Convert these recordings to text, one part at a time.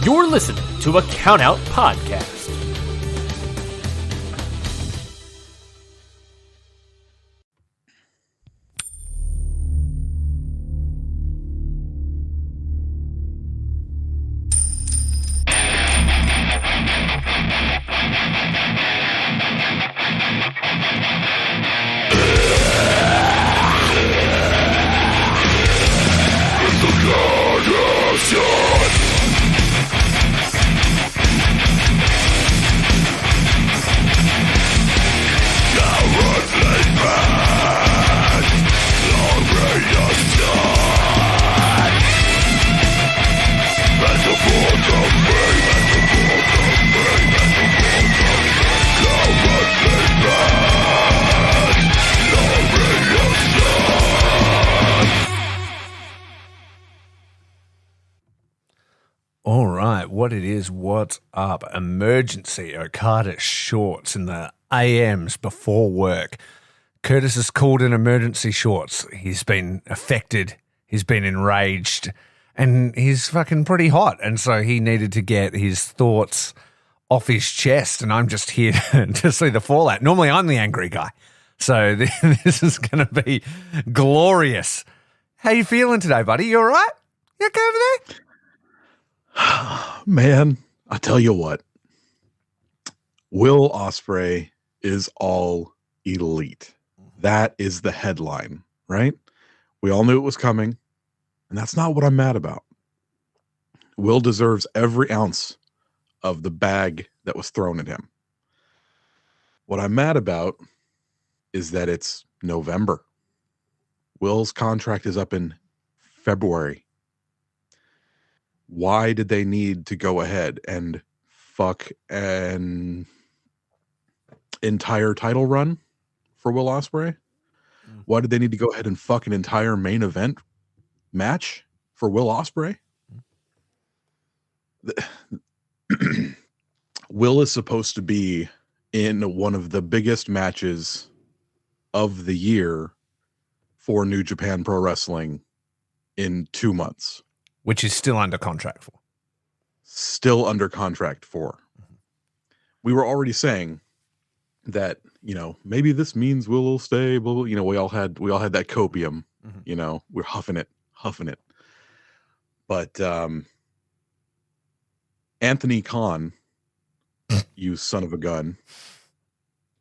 You're listening to a Countout Podcast. All right, what it is, what's up? Emergency Okada shorts in the AMs before work. Curtis has called in emergency shorts. He's been affected, he's been enraged, and he's fucking pretty hot. And so he needed to get his thoughts off his chest, and I'm just here to see the fallout. Normally I'm the angry guy, so this is going to be glorious. How you feeling today, buddy? You all right? You okay over there? Man, I tell you what, Will Ospreay is all elite. That is the headline, right? We all knew it was coming, and that's not what I'm mad about. Will deserves every ounce of the bag that was thrown at him. What I'm mad about is that it's November. Will's contract is up in February. Why did they need to go ahead and fuck an entire title run for Will Ospreay? Why did they need to go ahead and fuck an entire main event match for Will Ospreay? Will is supposed to be in one of the biggest matches of the year for New Japan Pro Wrestling in 2 months. Which is still under contract for. Still under contract for. We were already saying that, you know, maybe this means Will stay. Blah, you know, we all had that copium. You know, we're huffing it. But Anthony Khan, you son of a gun,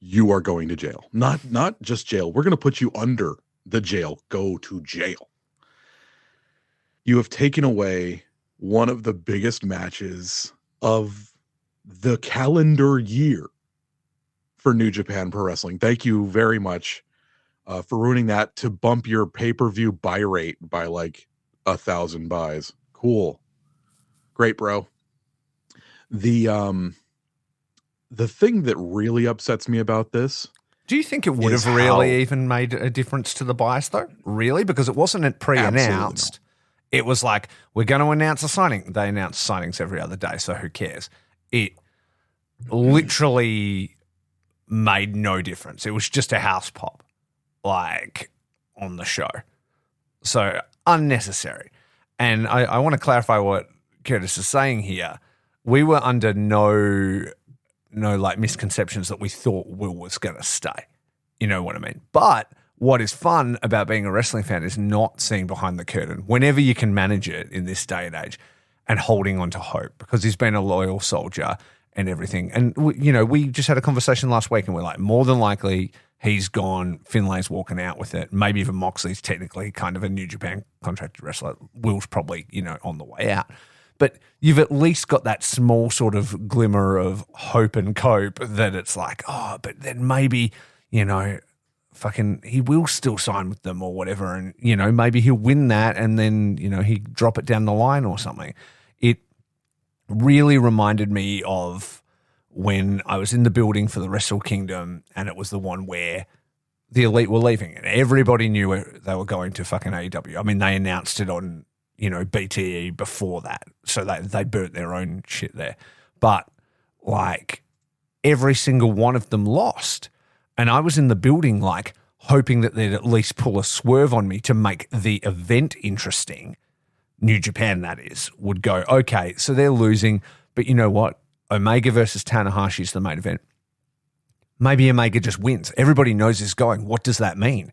you are going to jail. Not just jail. We're going to put you under the jail. Go to jail. You have taken away one of the biggest matches of the calendar year for New Japan Pro Wrestling. Thank you very much for ruining that to bump your pay-per-view buy rate by like 1,000 buys. Cool. Great, bro. The thing that really upsets me about this. Do you think it would have really even made a difference to the bias though? Really? Because it wasn't pre-announced. It was like, we're going to announce a signing. They announce signings every other day, so who cares? It literally made no difference. It was just a house pop, like, on the show. So, unnecessary. And I want to clarify what Curtis is saying here. We were under no like misconceptions that we thought Will was going to stay. You know what I mean? But what is fun about being a wrestling fan is not seeing behind the curtain whenever you can manage it in this day and age and holding on to hope, because he's been a loyal soldier and everything. And, we just had a conversation last week and we're like, more than likely he's gone. Finlay's walking out with it. Maybe even Moxley's technically kind of a New Japan contracted wrestler. Will's probably, on the way out. But you've at least got that small sort of glimmer of hope and cope that it's like, oh, but then maybe, fucking he will still sign with them or whatever, and maybe he'll win that and then he drop it down the line or something. It really reminded me of when I was in the building for the Wrestle Kingdom, and it was the one where the Elite were leaving and everybody knew they were going to fucking AEW. I mean, they announced it on BTE before that, so they burnt their own shit there, but like every single one of them lost. And I was in the building, like, hoping that they'd at least pull a swerve on me to make the event interesting, New Japan, that is, would go, okay, so they're losing, but you know what? Omega versus Tanahashi is the main event. Maybe Omega just wins. Everybody knows he's going. What does that mean?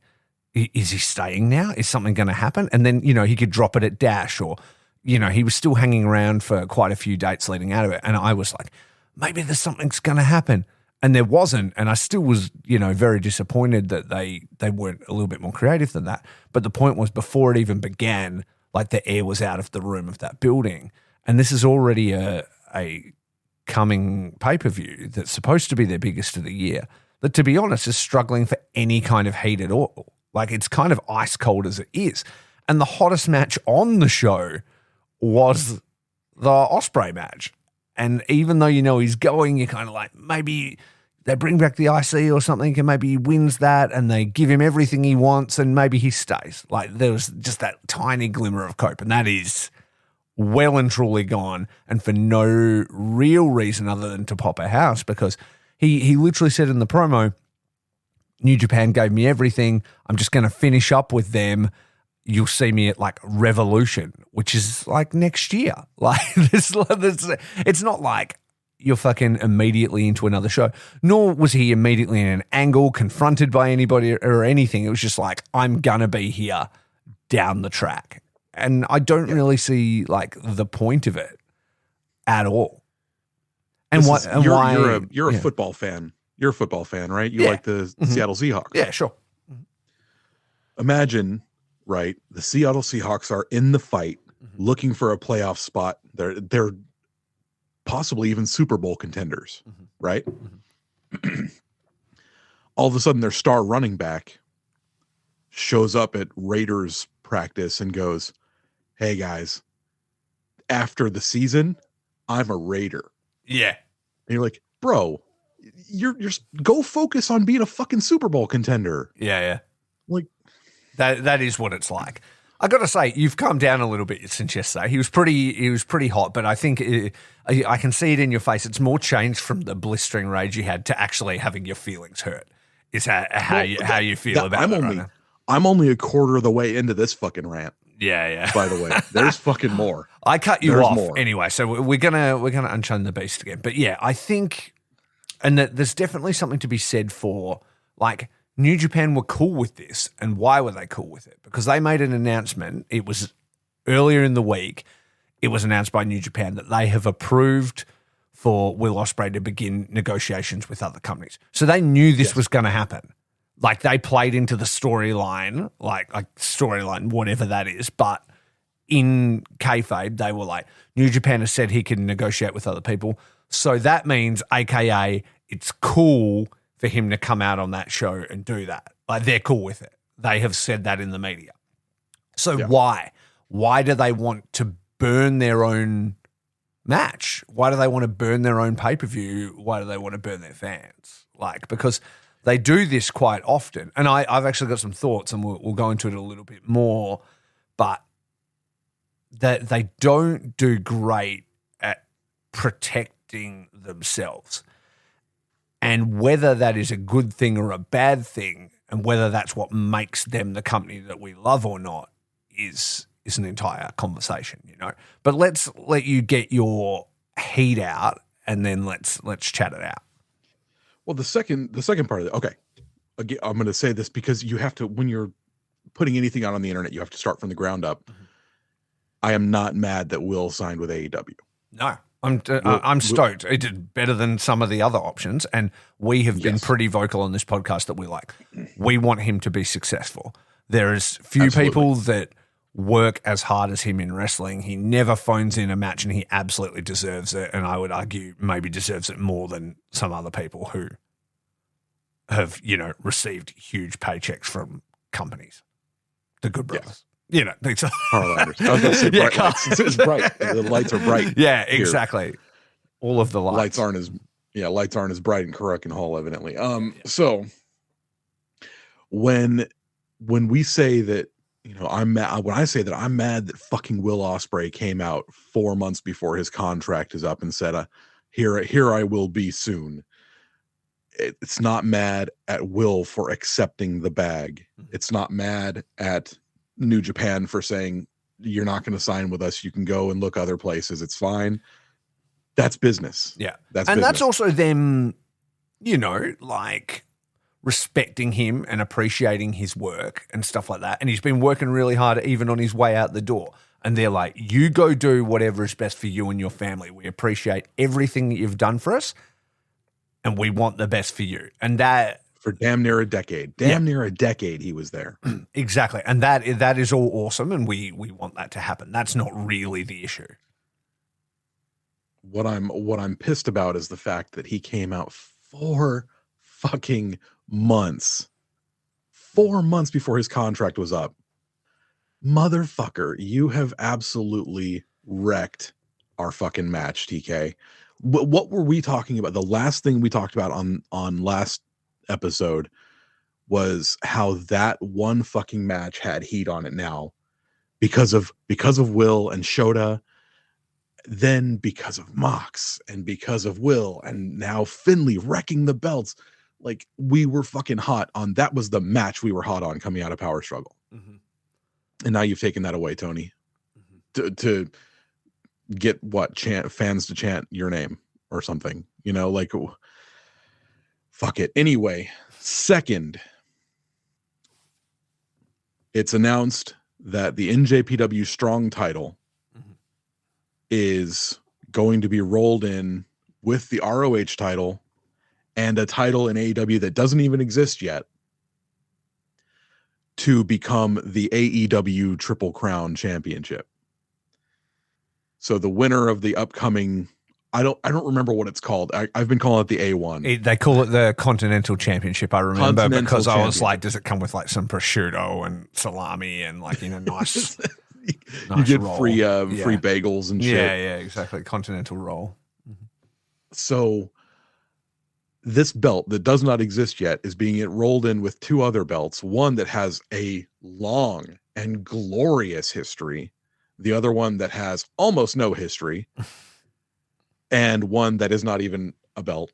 Is he staying now? Is something going to happen? And then, he could drop it at Dash, or, he was still hanging around for quite a few dates leading out of it. And I was like, maybe there's something's going to happen. And there wasn't. And I still was, very disappointed that they weren't a little bit more creative than that. But the point was, before it even began, like, the air was out of the room of that building. And this is already a coming pay-per-view that's supposed to be their biggest of the year, that, to be honest, is struggling for any kind of heat at all. Like, it's kind of ice cold as it is. And the hottest match on the show was the Ospreay match. And even though he's going, you're kind of like, maybe they bring back the IC or something, and maybe he wins that, and they give him everything he wants, and maybe he stays. Like, there was just that tiny glimmer of hope, and that is well and truly gone, and for no real reason other than to pop a house, because he literally said in the promo, New Japan gave me everything. I'm just going to finish up with them. You'll see me at like Revolution, which is like next year. Like it's not like you're fucking immediately into another show. Nor was he immediately in an angle, confronted by anybody or anything. It was just like, I'm going to be here down the track. And I don't really see like the point of it at all. And you're a football fan. You're a football fan, right? You like the Seattle Seahawks. Yeah, sure. Imagine, right? The Seattle Seahawks are in the fight, looking for a playoff spot. They're possibly even Super Bowl contenders, right? All of a sudden, their star running back shows up at Raiders practice and goes, "Hey guys, after the season, I'm a Raider." Yeah. And you're like, bro, you're go focus on being a fucking Super Bowl contender. Yeah. Like that is what it's like. I got to say, you've come down a little bit since yesterday. He was pretty hot, but I think I can see it in your face. It's more changed from the blistering rage you had to actually having your feelings hurt. Is how you feel about it right now. I'm only a quarter of the way into this fucking rant. Yeah. By the way, there's fucking more. I cut you off anyway, so we're gonna unchain the beast again. But yeah, I think, and that there's definitely something to be said for like New Japan were cool with this, and why were they cool with it? Because they made an announcement. It was earlier in the week. It was announced by New Japan that they have approved for Will Ospreay to begin negotiations with other companies. So they knew this was going to happen. Like they played into the storyline, like storyline, whatever that is. But in kayfabe, they were like, New Japan has said he can negotiate with other people. So that means, AKA, it's cool for him to come out on that show and do that. Like they're cool with it. They have said that in the media. So why? Why do they want to burn their own match? Why do they want to burn their own pay-per-view? Why do they want to burn their fans? Like, because they do this quite often. And I've actually got some thoughts, and we'll go into it a little bit more, but that they don't do great at protecting themselves. And whether that is a good thing or a bad thing, and whether that's what makes them the company that we love or not, is an entire conversation, you know. But let's let you get your heat out, and then let's chat it out. Well, the second part of it. Okay, again, I'm going to say this because you have to, when you're putting anything out on the internet, you have to start from the ground up. I am not mad that Will signed with AEW. No, I'm stoked. It did better than some of the other options, and we have been pretty vocal on this podcast that we want him to be successful. There is few people that work as hard as him in wrestling. He never phones in a match, and he absolutely deserves it. And I would argue maybe deserves it more than some other people who have, received huge paychecks from companies. The Good Brothers. These are Carlanders. I was going to say bright lights. It's bright. The lights are bright. Yeah, exactly. Here. All of the lights. Lights aren't as bright in Korakuen Hall, evidently. So when we say that, I'm mad, when I say that I'm mad that fucking Will Ospreay came out 4 months before his contract is up and said, here I will be soon. It's not mad at Will for accepting the bag. It's not mad at New Japan for saying, you're not going to sign with us. You can go and look other places. It's fine. That's business. Yeah. That's and business. that's also them, like respecting him and appreciating his work and stuff like that. And he's been working really hard even on his way out the door. And they're like, you go do whatever is best for you and your family. We appreciate everything that you've done for us, and we want the best for you. And that... For damn near a decade. Near a decade he was there. Exactly. And that is all awesome, and we want that to happen. That's not really the issue. What I'm pissed about is the fact that he came out 4 fucking months. 4 months before his contract was up. Motherfucker, you have absolutely wrecked our fucking match, TK. What were we talking about? The last thing we talked about on last episode was how that one fucking match had heat on it now because of Will and Shota, then because of Mox, and because of Will, and now Finley wrecking the belts. Like, we were fucking hot on that. Was the match we were hot on coming out of Power Struggle. Mm-hmm. And now you've taken that away, Tony, to get fans to chant your name or something, like, fuck it. Anyway, second, it's announced that the NJPW Strong title is going to be rolled in with the ROH title and a title in AEW that doesn't even exist yet to become the AEW Triple Crown Championship. So the winner of the upcoming, I don't remember what it's called. I've been calling it the A1. They call it the Continental Championship, I remember, because I was like, does it come with like some prosciutto and salami and like, nice you get roll. free bagels and shit. Yeah, exactly. Continental roll. Mm-hmm. So this belt that does not exist yet is being rolled in with 2 other belts, one that has a long and glorious history, the other one that has almost no history, and one that is not even a belt,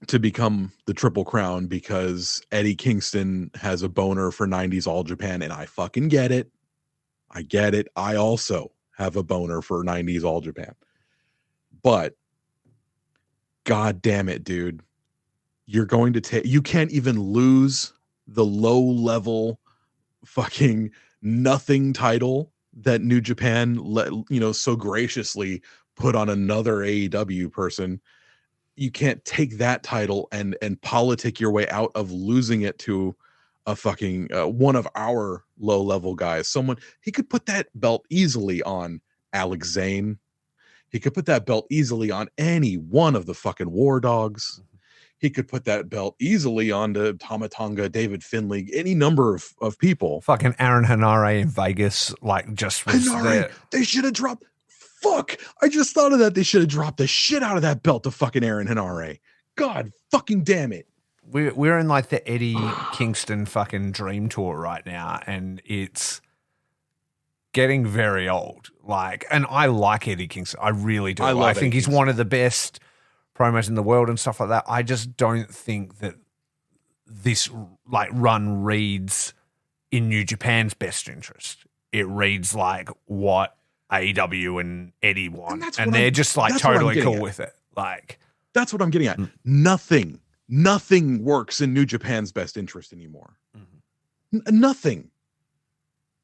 to become the Triple Crown because Eddie Kingston has a boner for 90s All Japan, and I fucking get it. I get it. I also have a boner for 90s All Japan. But God damn it, dude. You're going to you can't even lose the low level fucking nothing title that New Japan so graciously put on another AEW person. You can't take that title and politic your way out of losing it to a fucking one of our low level guys. He could put that belt easily on Alex Zane. He could put that belt easily on any one of the fucking War Dogs. He could put that belt easily onto Tama Tonga, David Finlay, any number of people. Fucking Aaron Henare in Vegas, like, just was there. They should have dropped. Fuck! I just thought of that. They should have dropped the shit out of that belt to fucking Aaron Henare. God fucking damn it. We're in like the Eddie Kingston fucking dream tour right now, and it's getting very old. Like, and I like Eddie Kingston. I really do. I think he's one of the best promos in the world and stuff like that. I just don't think that this like run reads in New Japan's best interest. It reads like what AEW and Eddie want, and they're just like totally cool with it. Like, that's what I'm getting at. Nothing works in New Japan's best interest anymore. Nothing.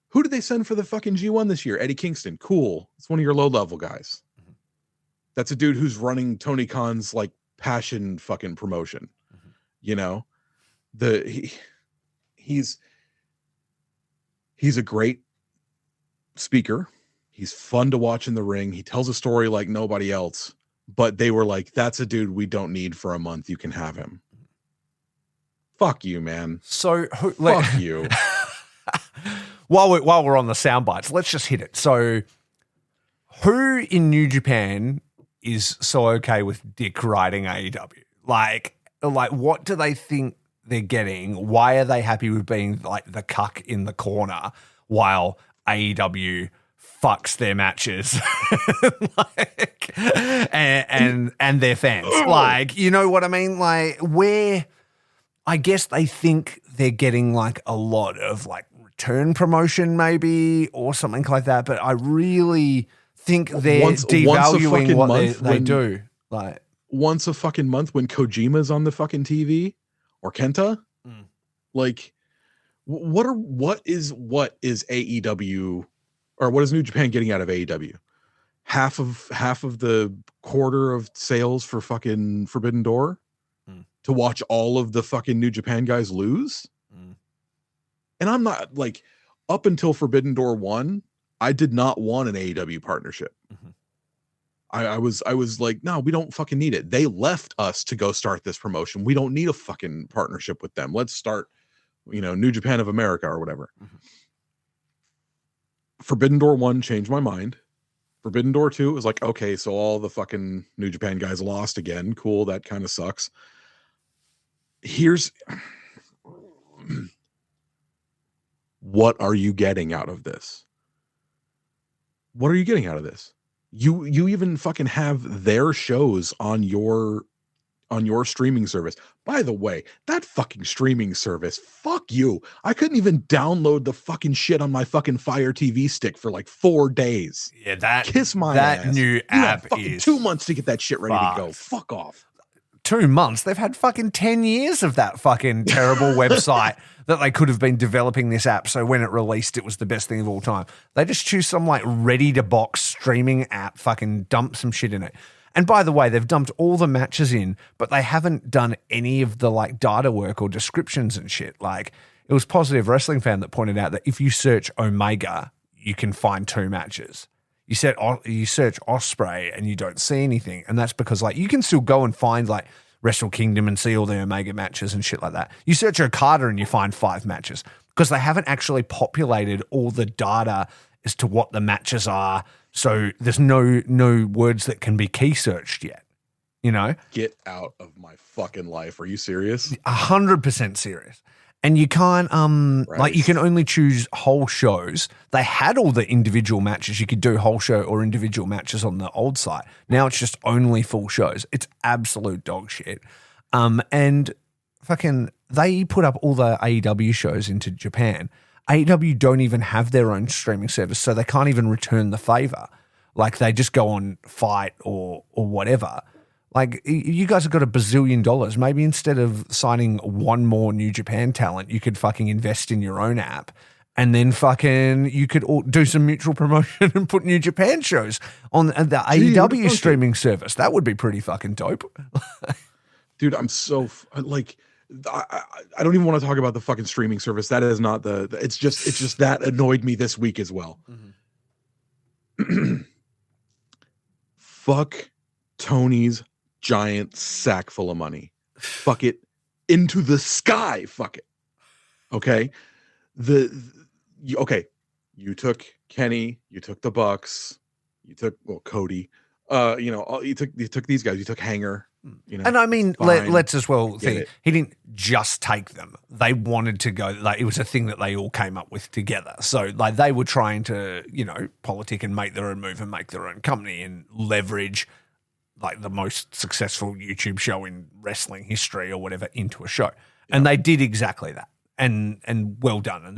Who did they send for the fucking G1 this year? Eddie Kingston. Cool. It's one of your low level guys. That's a dude who's running Tony Khan's like passion fucking promotion. He's a great speaker. He's fun to watch in the ring. He tells a story like nobody else, but they were like, that's a dude we don't need for a month. You can have him. Fuck you, man. So fuck you. While we're on the sound bites, let's just hit it. So who in New Japan is so okay with Dick riding AEW? Like what do they think they're getting? Why are they happy with being like the cuck in the corner while AEW fucks their matches and their fans? Like, you know what I mean? Like, I guess they think they're getting like a lot of like return promotion maybe or something like that. But I really think they're devaluing what they do. Like once a fucking month when Kojima's on the fucking TV or Kenta, like what is AEW or what is New Japan getting out of AEW? Half of the quarter of sales for fucking Forbidden Door to watch all of the fucking New Japan guys lose. And I'm not like, up until Forbidden Door 1, I did not want an AEW partnership. I was like, no, we don't fucking need it. They left us to go start this promotion. We don't need a fucking partnership with them. Let's start, New Japan of America or whatever. Forbidden Door 1 changed my mind. Forbidden Door 2 was like, okay, so all the fucking New Japan guys lost again. Cool. That kind of sucks. What are you getting out of this? What are you getting out of this? You even fucking have their shows on your streaming service. By the way, that fucking streaming service, fuck you. I couldn't even download the fucking shit on my fucking Fire TV stick for like 4 days. Yeah, kiss my ass. That new app is 2 months to get that shit ready to go. Fuck off. 2 months. They've had fucking 10 years of that fucking terrible website that they could have been developing this app. So when it released, it was the best thing of all time. They just choose some like ready to box streaming app, fucking dump some shit in it. And by the way, they've dumped all the matches in, but they haven't done any of the like data work or descriptions and shit. Like it was Positive Wrestling Fan that pointed out that if you search Omega, you can find 2 matches. You search Ospreay and you don't see anything. And that's because like you can still go and find like Wrestle Kingdom and see all the Omega matches and shit like that. You search Okada and you find 5 matches because they haven't actually populated all the data as to what the matches are. So there's no words that can be key searched yet, Get out of my fucking life. Are you serious? 100% serious. And you can't, like you can only choose whole shows. They had all the individual matches. You could do whole show or individual matches on the old site. Now it's just only full shows. It's absolute dog shit. And fucking, they put up all the AEW shows into Japan. AEW don't even have their own streaming service, so they can't even return the favor. Like they just go on Fight or whatever. Like, you guys have got $1 bazillion. Maybe instead of signing one more New Japan talent, you could fucking invest in your own app. And then fucking you could do some mutual promotion and put New Japan shows on the AEW streaming service. That would be pretty fucking dope. Dude, I'm so like, I don't even want to talk about the fucking streaming service. That is not it's just that annoyed me this week as well. Fuck Tony's giant sack full of money. Fuck it into the sky. Fuck it. Okay. You took Kenny, you took the Bucks, you took Cody, you took these guys, you took Hanger, And I mean, let's as well think he didn't just take them. They wanted to go, like it was a thing that they all came up with together. So like they were trying to, politic and make their own move and make their own company and leverage like the most successful YouTube show in wrestling history or whatever into a show. And they did exactly that. And well done.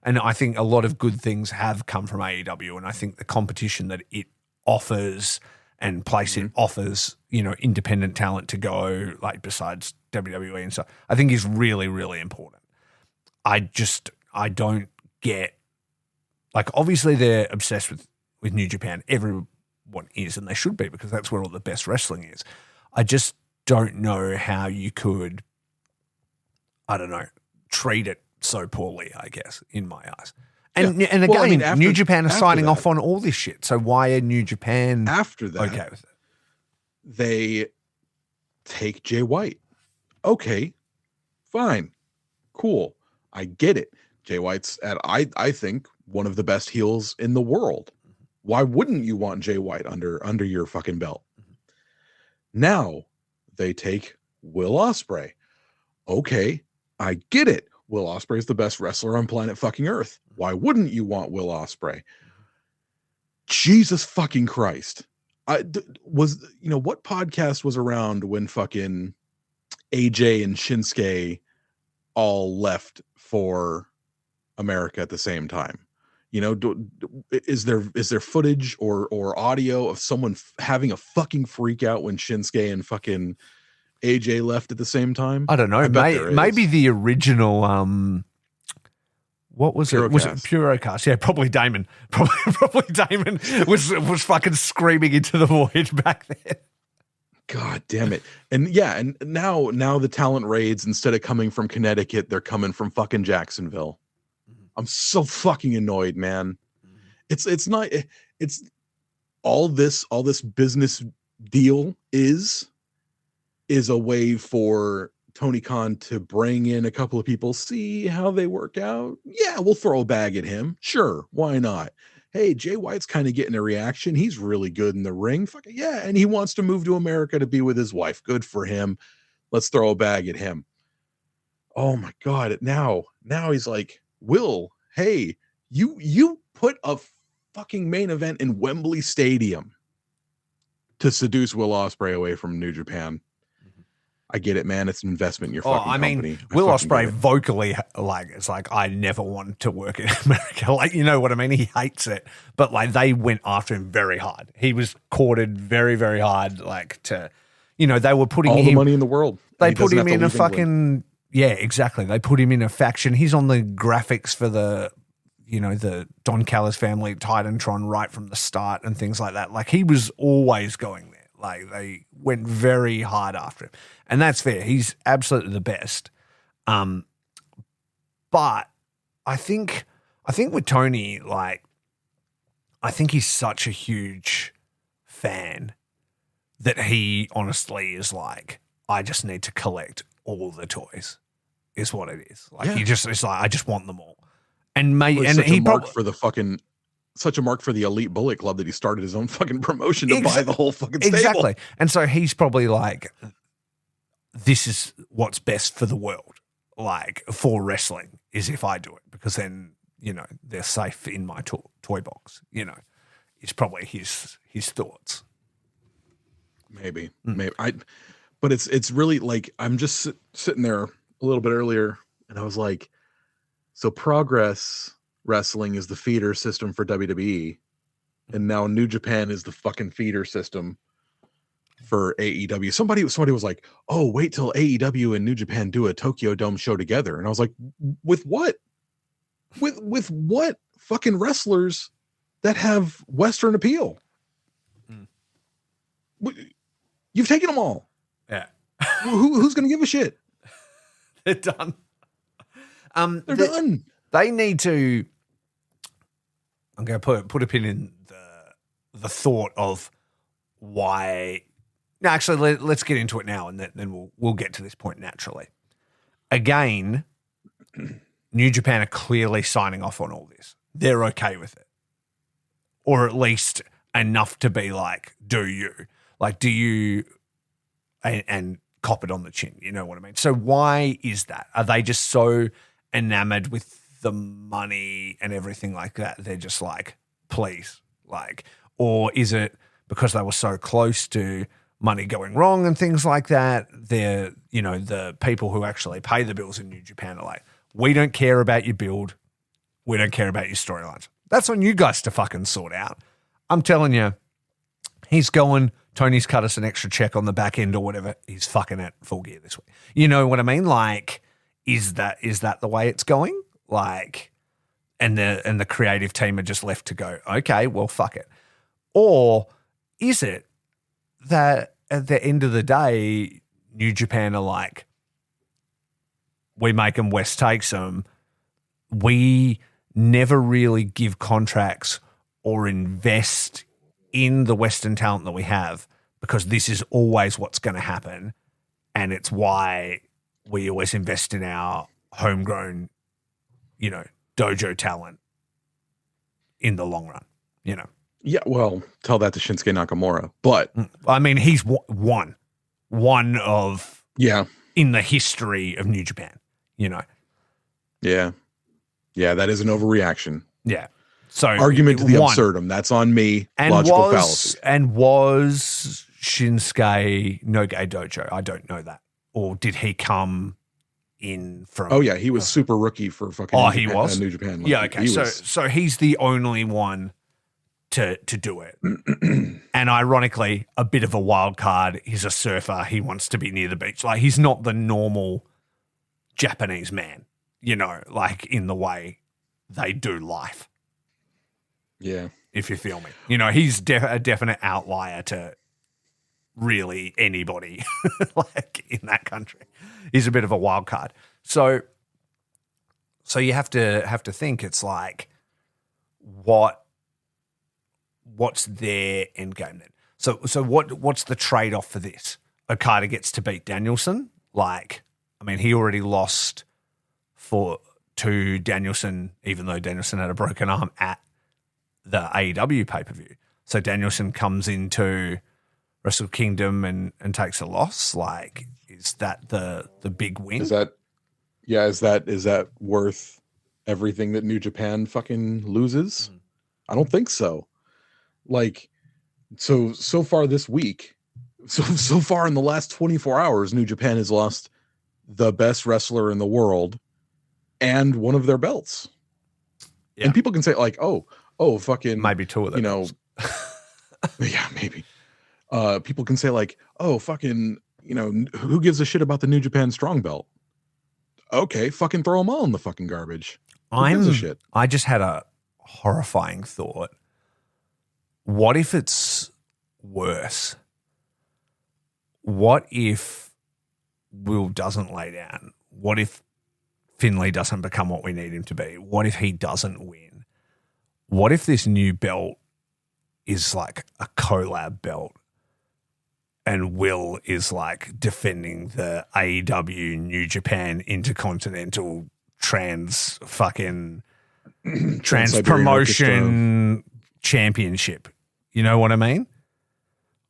And I think a lot of good things have come from AEW. And I think the competition that it offers and place it offers, independent talent to go, like besides WWE and stuff, I think is really, really important. I don't get, like, obviously they're obsessed with New Japan. Everyone is, and they should be, because that's where all the best wrestling is. I just don't know how you could, treat it so poorly, I guess, in my eyes. And again, New Japan are signing off on all this shit. So why are New Japan after that okay with it? They take Jay White. Okay, fine, cool. I get it. Jay White's I think one of the best heels in the world. Why wouldn't you want Jay White under your fucking belt? Now they take Will Ospreay. Okay, I get it. Will Ospreay is the best wrestler on planet fucking Earth. Why wouldn't you want Will Ospreay? Jesus fucking Christ. What podcast was around when fucking AJ and Shinsuke all left for America at the same time? You know, is there footage or audio of someone having a fucking freak out when Shinsuke and fucking AJ left at the same time? I don't know. I bet there is. Maybe the original. What was it? Was it Purocast? Yeah, probably Damon. Probably Damon was fucking screaming into the void back then. God damn it. And yeah, and now the talent raids, instead of coming from Connecticut, they're coming from fucking Jacksonville. I'm so fucking annoyed, man. It's all this business deal is a way for Tony Khan to bring in a couple of people, see how they work out. Yeah, we'll throw a bag at him. Sure, why not? Hey, Jay White's kind of getting a reaction. He's really good in the ring. Fuck yeah, and he wants to move to America to be with his wife. Good for him. Let's throw a bag at him. Oh my God. Now he's like, Will, hey, you put a fucking main event in Wembley Stadium to seduce Will Ospreay away from New Japan. I get it, man. It's an investment in your fucking company. Will Ospreay vocally, like, it's like, I never wanted to work in America. Like, you know what I mean? He hates it. But, like, they went after him very hard. He was courted very, very hard, like, to, you know, they were putting all the money in the world. They put him in a fucking, England. Yeah, exactly. They put him in a faction. He's on the graphics for the, you know, the Don Callis family Titantron right from the start and things like that. Like, he was always going there. Like, they went very hard after him. And that's fair. He's absolutely the best. But I think with Tony, like, I think he's such a huge fan that he honestly is like, I just need to collect all the toys, is what it is. Like, it's like, I just want them all. And such a mark for the Elite Bullet Club that he started his own fucking promotion to buy the whole fucking stable. Exactly. And so he's probably like, this is what's best for the world, like, for wrestling, is if I do it, because then, you know, they're safe in my toy box. You know, it's probably his thoughts. Maybe. But it's really like, I'm just sitting there a little bit earlier, and I was like, so Progress Wrestling is the feeder system for WWE, and now New Japan is the fucking feeder system for AEW. Somebody was like, oh, wait till AEW and New Japan do a Tokyo Dome show together. And I was like, with what? With what fucking wrestlers that have Western appeal? You've taken them all. Yeah. Who's going to give a shit? They're done. They're done. They need to. I'm going to put a pin in the thought of why. No, actually, let's get into it now, and then we'll get to this point naturally. Again, New Japan are clearly signing off on all this. They're okay with it, or at least enough to be like, do you? Like, do you? And cop it on the chin. You know what I mean? So why is that? Are they just so enamored with the money and everything like that? They're just like, please, like, or is it because they were so close to money going wrong and things like that? They're, you know, the people who actually pay the bills in New Japan are like, we don't care about your build. We don't care about your storylines. That's on you guys to fucking sort out. I'm telling you, he's going, Tony's cut us an extra check on the back end or whatever. He's fucking at Full Gear this week. You know what I mean? Like, is that the way it's going? Like, and the creative team are just left to go, okay, well, fuck it. Or is it that at the end of the day, New Japan are like, we make them, West takes them. We never really give contracts or invest in the Western talent that we have, because this is always what's going to happen. And it's why we always invest in our homegrown, you know, dojo talent in the long run, you know? Yeah, well, tell that to Shinsuke Nakamura. But I mean, he's one of, in the history of New Japan, you know? Yeah. Yeah, that is an overreaction. Yeah. So argument to the absurdum. That's on me. And logical fallacy. And was Shinsuke no gay dojo? I don't know that. Or did he come in from. Oh yeah, he was super rookie for fucking. Oh, New he Japan, was? New Japan. Yeah, okay. He So was. so he's the only one to do it. And ironically, a bit of a wild card. He's a surfer. He wants to be near the beach. Like, he's not the normal Japanese man, like in the way they do life. Yeah. If you feel me. He's a definite outlier to really anybody like in that country. He's a bit of a wild card. So you have to think, it's like, what's their end game then? So what's the trade-off for this? Okada gets to beat Danielson. Like, I mean, he already lost to Danielson, even though Danielson had a broken arm at the AEW pay-per-view. So Danielson comes into Wrestle Kingdom and takes a loss. Like, is that the big win? Is that worth everything that New Japan fucking loses? I don't think so. Like, so far this week, so far in the last 24 hours, New Japan has lost the best wrestler in the world and one of their belts. Yeah. And people can say like, oh, fucking maybe two of them. Yeah, maybe. People can say like, oh, fucking, who gives a shit about the New Japan Strong Belt? Okay, fucking throw them all in the fucking garbage. Who gives a shit? I just had a horrifying thought. What if it's worse? What if Will doesn't lay down? What if Finlay doesn't become what we need him to be? What if he doesn't win? What if this new belt is like a collab belt and Will is like defending the AEW New Japan Intercontinental trans promotion championship? You know what I mean?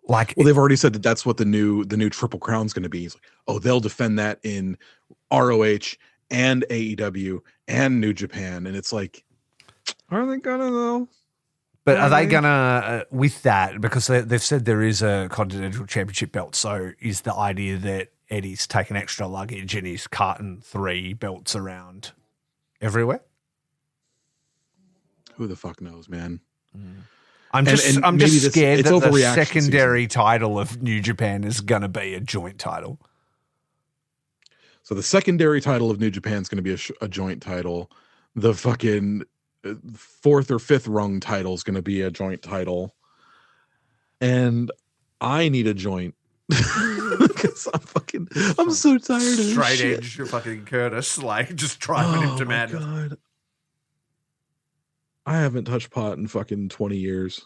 Like, well, they've already said that that's what the new Triple Crown's going to be. It's like, oh, they'll defend that in ROH and AEW and New Japan, and it's like, are they gonna though? But are they gonna with that, because they've said there is a Continental Championship belt? So is the idea that Eddie's taking extra luggage and he's carting 3 belts around everywhere? Who the fuck knows, man? I'm just scared that the secondary title of New Japan is going to be a joint title. So the secondary title of New Japan is going to be a joint title. The fucking 4th or 5th rung title is going to be a joint title. And I need a joint because I'm so tired of this straight shit. edge fucking Curtis, like just driving him to madness. God. I haven't touched pot in fucking 20 years.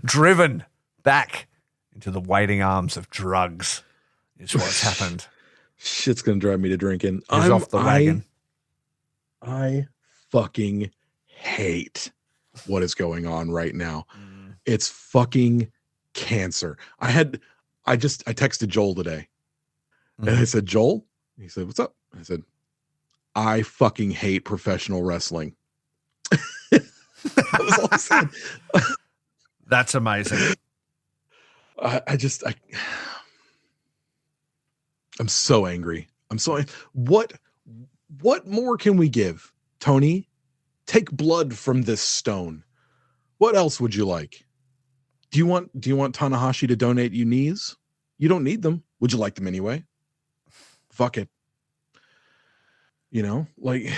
Driven back into the waiting arms of drugs is what's happened. Shit's gonna drive me to drinking. He's off the wagon. I fucking hate what is going on right now. It's fucking cancer. I texted Joel today and I said, Joel, he said, what's up? I said, I fucking hate professional wrestling. That was all I said. That's amazing. I'm so angry. What more can we give? Tony, take blood from this stone. What else would you like? Do you want Tanahashi to donate you knees? You don't need them. Would you like them anyway? Fuck it. Like,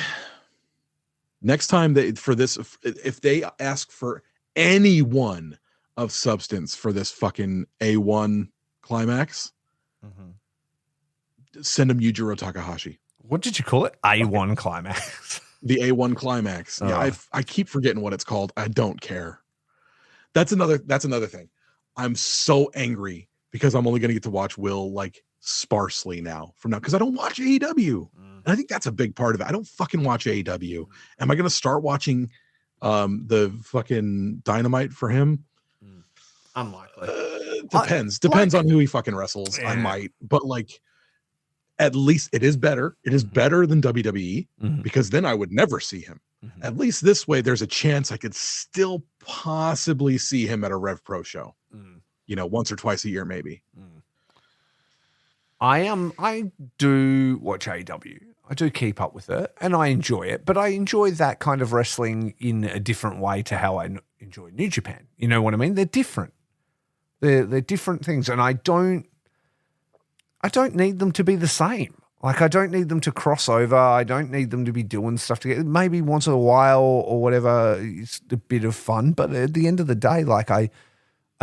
next time if they ask for anyone of substance for this fucking A1 climax, send them Yujiro Takahashi. What did you call it? A1 climax. The A1 climax. Oh. Yeah, I keep forgetting what it's called. I don't care. That's another thing. I'm so angry because I'm only going to get to watch Will like sparsely now from now because I don't watch AEW. And I think that's a big part of it. I don't fucking watch AEW. Am I going to start watching the fucking Dynamite for him? Unlikely. Depends on who he fucking wrestles. Yeah. I might, but like, at least it is better. It is better than WWE because then I would never see him. At least this way, there's a chance I could still possibly see him at a Rev Pro show. Once or twice a year, maybe. I do watch AEW. I do keep up with it, and I enjoy it. But I enjoy that kind of wrestling in a different way to how I enjoy New Japan. You know what I mean? They're different. They're different things, and I don't need them to be the same. Like, I don't need them to cross over. I don't need them to be doing stuff together. Maybe once in a while or whatever, it's a bit of fun. But at the end of the day, like, I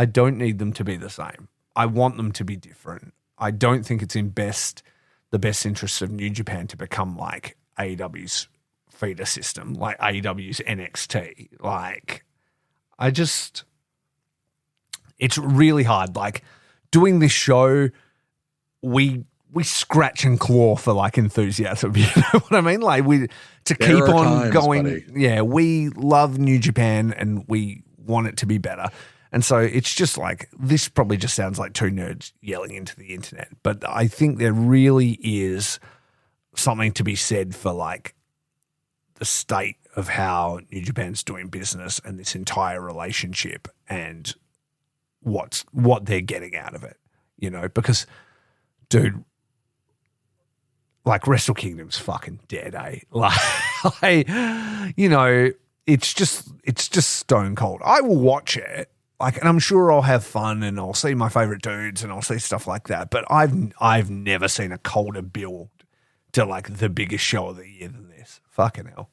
don't need them to be the same. I want them to be different. I don't think it's in the best interests of New Japan to become like AEW's feeder system, like AEW's NXT. Like, it's really hard. Like, doing this show, we scratch and claw for like enthusiasm. You know what I mean? Like, keep on going. Buddy. Yeah, we love New Japan and we want it to be better. And so it's just like, this probably just sounds like two nerds yelling into the internet. But I think there really is something to be said for like the state of how New Japan's doing business and this entire relationship and what they're getting out of it, you know, because, dude, like, Wrestle Kingdom's fucking dead, eh? Like, you know, it's just stone cold. I will watch it. Like, and I'm sure I'll have fun and I'll see my favorite dudes and I'll see stuff like that. But I've never seen a colder build to like the biggest show of the year than this. Fucking hell.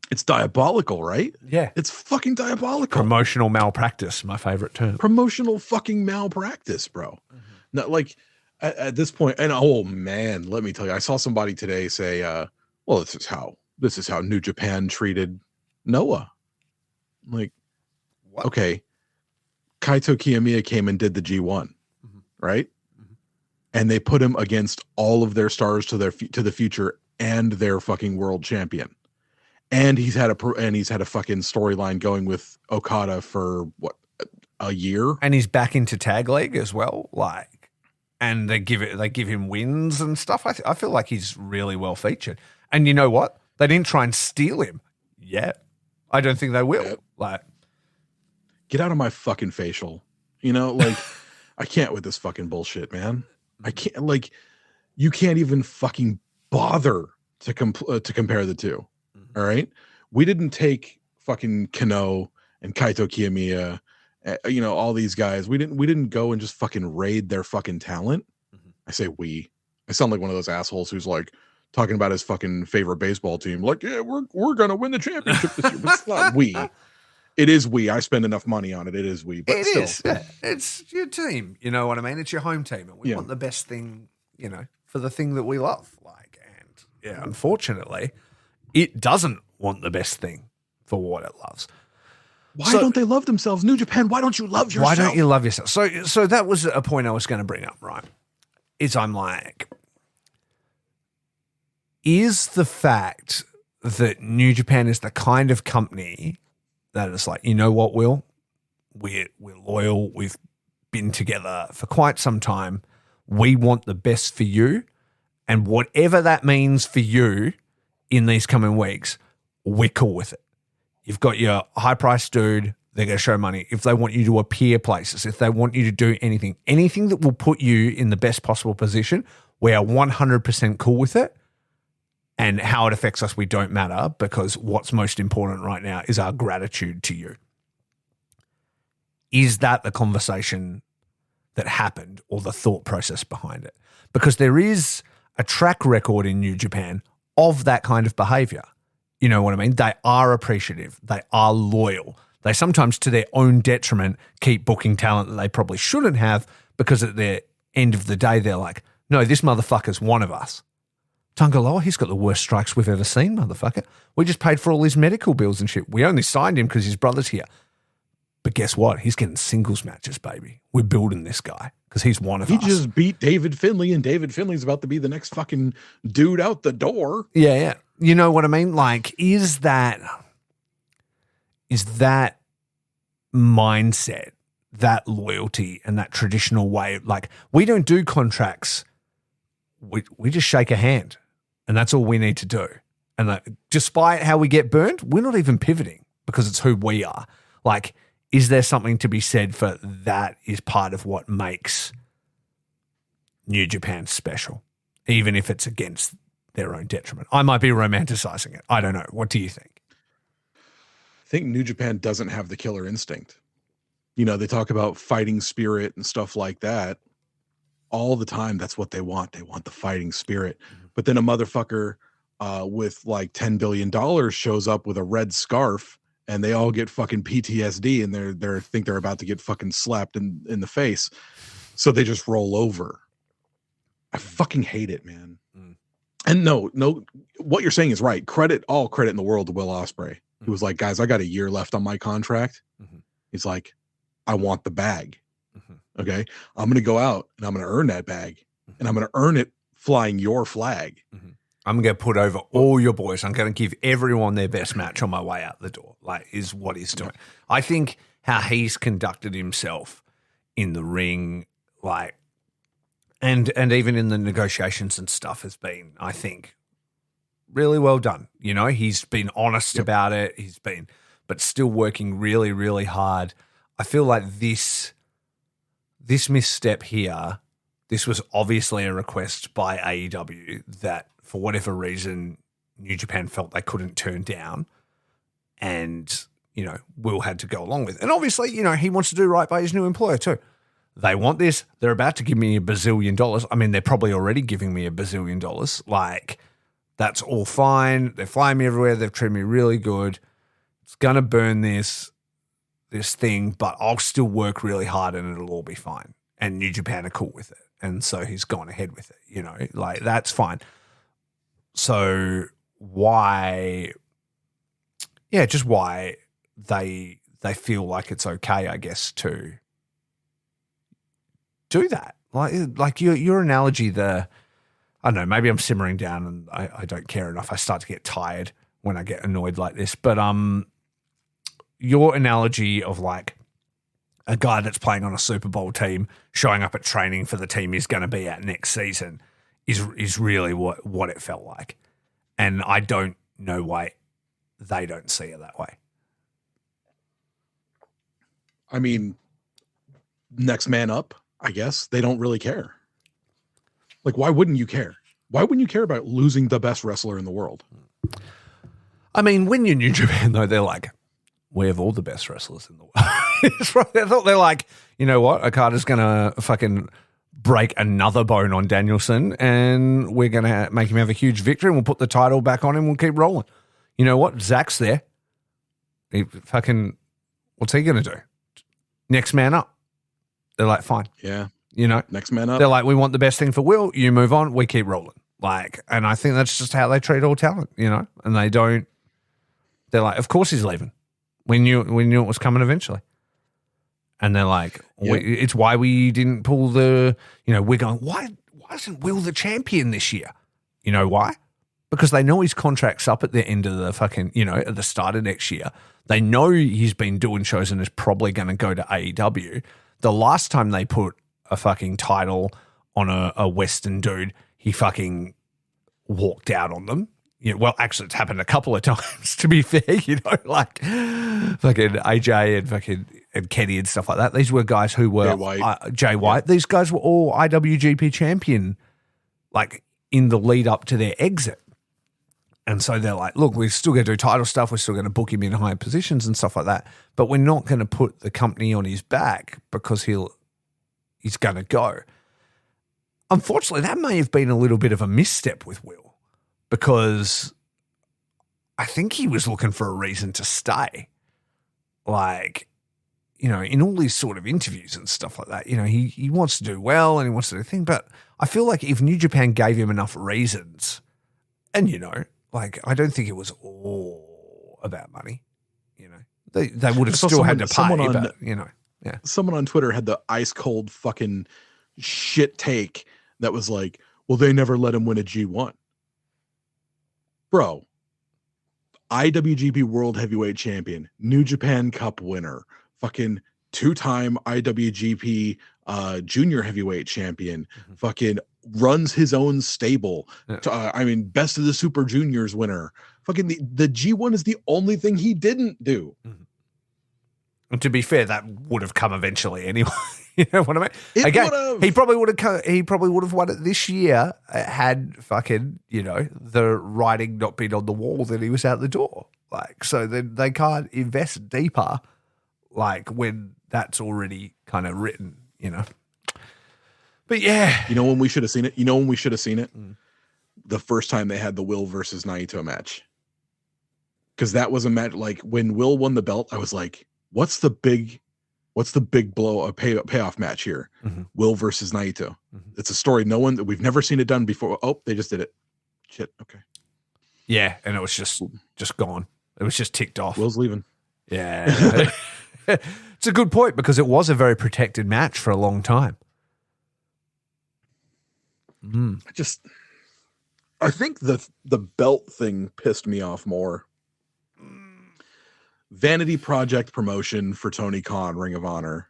It's diabolical, right? Yeah. It's fucking diabolical. Promotional malpractice, my favorite term. Promotional fucking malpractice, bro. Mm-hmm. Not like at this point, and oh man, let me tell you, I saw somebody today say, well, this is how New Japan treated Noah. Like, what? Okay, Kaito Kiyomiya came and did the G1, mm-hmm. right? Mm-hmm. And they put him against all of their stars to the future and their fucking world champion. And he's had a fucking storyline going with Okada for what, a year, and he's back into Tag League as well. Like, and they give him wins and stuff. I feel like he's really well featured. And you know what? They didn't try and steal him yet. I don't think they will. Yep. Like, get out of my fucking facial. You know, like, I can't with this fucking bullshit, man. I can't. Like, you can't even fucking bother to compare the two. All right. We didn't take fucking Kano and Kaito Kiyomiya, you know, all these guys. We didn't go and just fucking raid their fucking talent. Mm-hmm. I say we. I sound like one of those assholes who's like talking about his fucking favorite baseball team. Like, yeah, we're gonna win the championship this year. But it's not we. It is we. I spend enough money on it. It is we. But it still. Is. Yeah. It's your team. You know what I mean? It's your home team. And we want the best thing, you know, for the thing that we love. Like, and yeah, unfortunately, it doesn't want the best thing for what it loves. Why don't they love themselves? New Japan, why don't you love yourself? Why don't you love yourself? So that was a point I was going to bring up, right? I'm like, is the fact that New Japan is the kind of company that is like, you know what, Will? We're loyal. We've been together for quite some time. We want the best for you. And whatever that means for you in these coming weeks, we're cool with it. You've got your high-priced dude. They're going to show money. If they want you to appear places, if they want you to do anything that will put you in the best possible position, we are 100% cool with it. And how it affects us, we don't matter, because what's most important right now is our gratitude to you. Is that the conversation that happened or the thought process behind it? Because there is a track record in New Japan of that kind of behavior. You know what I mean? They are appreciative. They are loyal. They sometimes, to their own detriment, keep booking talent that they probably shouldn't have, because at the end of the day, they're like, no, this motherfucker's one of us. Tangaloa, he's got the worst strikes we've ever seen, motherfucker. We just paid for all his medical bills and shit. We only signed him because his brother's here. But guess what? He's getting singles matches, baby. We're building this guy because he's one of us. He just beat David Finlay, and David Finlay's about to be the next fucking dude out the door. Yeah. You know what I mean? Like, is that mindset, that loyalty, and that traditional way? Like, we don't do contracts. We just shake a hand, and that's all we need to do. And like, despite how we get burned, we're not even pivoting because it's who we are. Like, is there something to be said for that is part of what makes New Japan special, even if it's against their own detriment. I might be romanticizing it. I don't know. What do you think? I think New Japan doesn't have the killer instinct. You know, they talk about fighting spirit and stuff like that all the time. That's what they want. They want the fighting spirit. But then a motherfucker with like $10 billion shows up with a red scarf and they all get fucking PTSD and they think they're about to get fucking slapped in the face. So they just roll over. I fucking hate it, man. And no, what you're saying is right. All credit in the world to Will Ospreay. He was like, guys, I got a year left on my contract. He's like, I want the bag. Okay. I'm going to go out and I'm going to earn that bag and I'm going to earn it flying your flag. I'm going to put over all your boys. I'm going to give everyone their best match on my way out the door, like is what he's doing. I think how he's conducted himself in the ring, like, and even in the negotiations and stuff has been, I think, really well done. You know, he's been honest about it. But still working really, really hard. I feel like this misstep here, this was obviously a request by AEW that for whatever reason, New Japan felt they couldn't turn down and, you know, Will had to go along with. And obviously, you know, he wants to do right by his new employer too. They want this. They're about to give me $1 bazillion. I mean, they're probably already giving me $1 bazillion. Like, that's all fine. They're flying me everywhere. They've treated me really good. It's going to burn this thing, but I'll still work really hard and it'll all be fine. And New Japan are cool with it. And so he's gone ahead with it, you know, like that's fine. So why they feel like it's okay, I guess, to do that. Like your analogy there, I don't know, maybe I'm simmering down and I don't care enough. I start to get tired when I get annoyed like this. But your analogy of like a guy that's playing on a Super Bowl team showing up at training for the team he's going to be at next season is really what it felt like. And I don't know why they don't see it that way. I mean, next man up, I guess. They don't really care. Like, why wouldn't you care? Why wouldn't you care about losing the best wrestler in the world? I mean, when you're New Japan, though, they're like, we have all the best wrestlers in the world. I thought they're like, you know what? Okada's going to fucking break another bone on Danielson and we're going to make him have a huge victory and we'll put the title back on him. We'll keep rolling. You know what? Zach's there. What's he going to do? Next man up. They're like, fine. Yeah. You know, next man up. They're like, we want the best thing for Will. You move on. We keep rolling. Like, and I think that's just how they treat all talent, you know, and they're like, of course he's leaving. We knew it was coming eventually. And they're like, it's why we didn't pull the, you know, we're going, why isn't Will the champion this year? You know why? Because they know his contract's up at the end of the fucking, you know, at the start of next year. They know he's been doing shows and is probably going to go to AEW. The last time they put a fucking title on a Western dude, he fucking walked out on them. You know, well, actually, it's happened a couple of times, to be fair, you know, like fucking AJ and Kenny and stuff like that. These were guys who were Jay White. These guys were all IWGP champion, like in the lead up to their exit. And so they're like, look, we're still going to do title stuff. We're still going to book him in higher positions and stuff like that. But we're not going to put the company on his back because he's going to go. Unfortunately, that may have been a little bit of a misstep with Will because I think he was looking for a reason to stay. Like, you know, in all these sort of interviews and stuff like that, you know, he wants to do well and he wants to do a thing. But I feel like if New Japan gave him enough reasons, and, you know, like, I don't think it was all about money, you know. They would have still had to pay, but, you know, yeah. Someone on Twitter had the ice cold fucking shit take that was like, well, they never let him win a G1. Bro, IWGP World Heavyweight Champion, New Japan Cup winner, fucking two-time IWGP Junior Heavyweight Champion, fucking runs his own stable. I mean, Best of the Super Juniors winner. Fucking the G1 is the only thing he didn't do. And to be fair, that would have come eventually anyway. You know what I mean? It Again, would've. he probably would have won it this year had fucking, the writing not been on the wall that he was out the door. Like, so then they can't invest deeper, like when that's already kind of written, But yeah. You know when we should have seen it? The first time they had the Will versus Naito match. Because that was a match, like when Will won the belt, I was like, what's the big payoff match here? Mm-hmm. Will versus Naito. Mm-hmm. It's a story we've never seen it done before. Oh, they just did it. Shit. Okay. Yeah, and it was just gone. It was just ticked off. Will's leaving. Yeah. It's a good point because it was a very protected match for a long time. I think the belt thing pissed me off more. Vanity Project promotion for Tony Khan, Ring of Honor.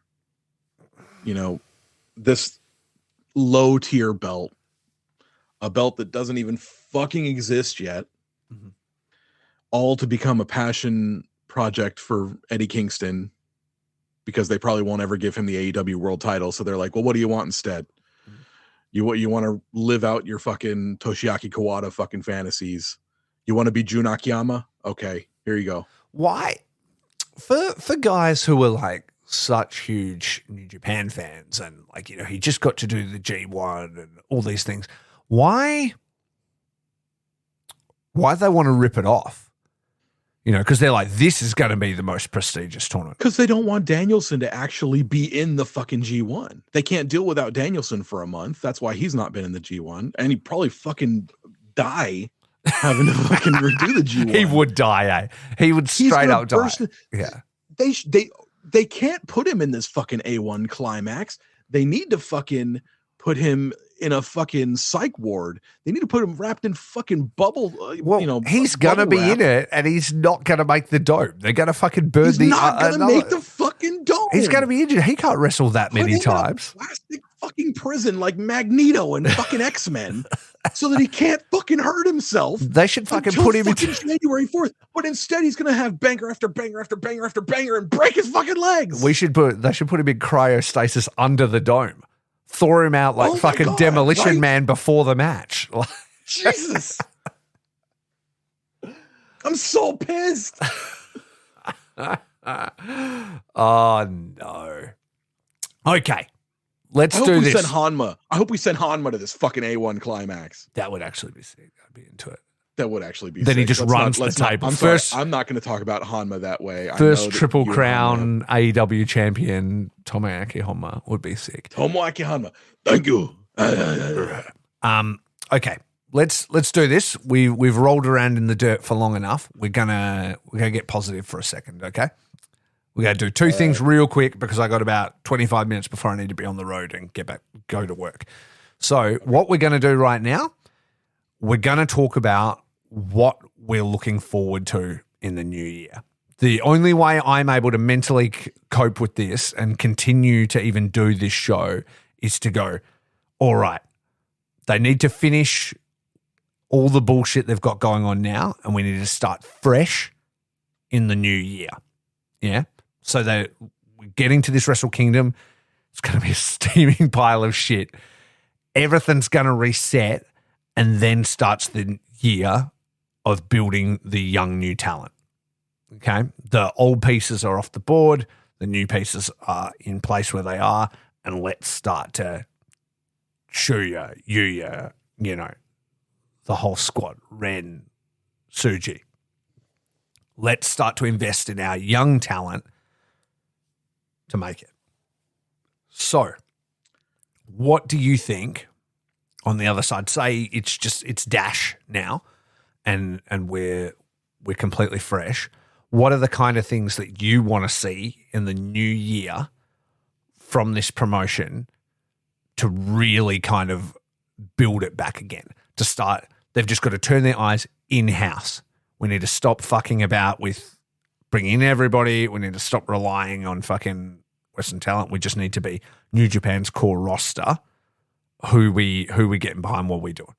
This low tier belt, a belt that doesn't even fucking exist yet, all to become a passion project for Eddie Kingston because they probably won't ever give him the AEW world title. So they're like, well, what do you want instead? You want to live out your fucking Toshiaki Kawada fucking fantasies. You want to be Jun Akiyama? Okay, here you go. Why? For guys who are like such huge New Japan fans and like, he just got to do the G1 and all these things. Why they want to rip it off? Because they're like, this is going to be the most prestigious tournament. Because they don't want Danielson to actually be in the fucking G1. They can't deal without Danielson for a month. That's why he's not been in the G1. And he'd probably fucking die having to fucking redo the G1. He would die, eh? He would straight up die. Yeah. They can't put him in this fucking A1 climax. They need to fucking put him in a fucking psych ward. They need to put him wrapped in fucking bubble. He's gonna be in it, and he's not gonna make the dome. They're gonna fucking burn he's not gonna make the fucking dome. He's gonna be injured. He can't wrestle that many times. Plastic fucking prison like Magneto and fucking X-Men, so that he can't fucking hurt himself. They should fucking put him into January 4th, but instead he's gonna have banger after banger after banger after banger and break his fucking legs. They should put him in cryostasis under the dome. Throw him out like fucking Demolition Man before the match. Jesus. I'm so pissed. Oh, no. Okay. Let's do this. I hope we send Hanma to this fucking A1 climax. That would actually be sick. I'd be into it. That would actually be then sick. He just runs the table. I'm not going to talk about Hanma that way. First Triple Crown AEW champion Tomoaki Honma would be sick. Tomoaki Honma. Thank you. Okay. Let's do this. We've rolled around in the dirt for long enough. We're gonna get positive for a second, okay? We're gonna do two things real quick because I got about 25 minutes before I need to be on the road and go to work. So what we're gonna do right now, we're gonna talk about what we're looking forward to in the new year. The only way I'm able to mentally cope with this and continue to even do this show is to go, all right, they need to finish all the bullshit they've got going on now, and we need to start fresh in the new year. Yeah? So that we're getting to this Wrestle Kingdom, it's going to be a steaming pile of shit. Everything's going to reset, and then starts the year of building the young new talent. Okay? The old pieces are off the board. The new pieces are in place where they are. And let's start to Shuya, Yuya, the whole squad, Ren, Suji. Let's start to invest in our young talent to make it. So, what do you think on the other side? Say it's Dash now and we're completely fresh. What are the kind of things that you want to see in the new year from this promotion to really kind of build it back again? To start, they've just got to turn their eyes in-house. We need to stop fucking about with bringing in everybody. We need to stop relying on fucking Western talent. We just need to be New Japan's core roster. Who we getting behind what we doing?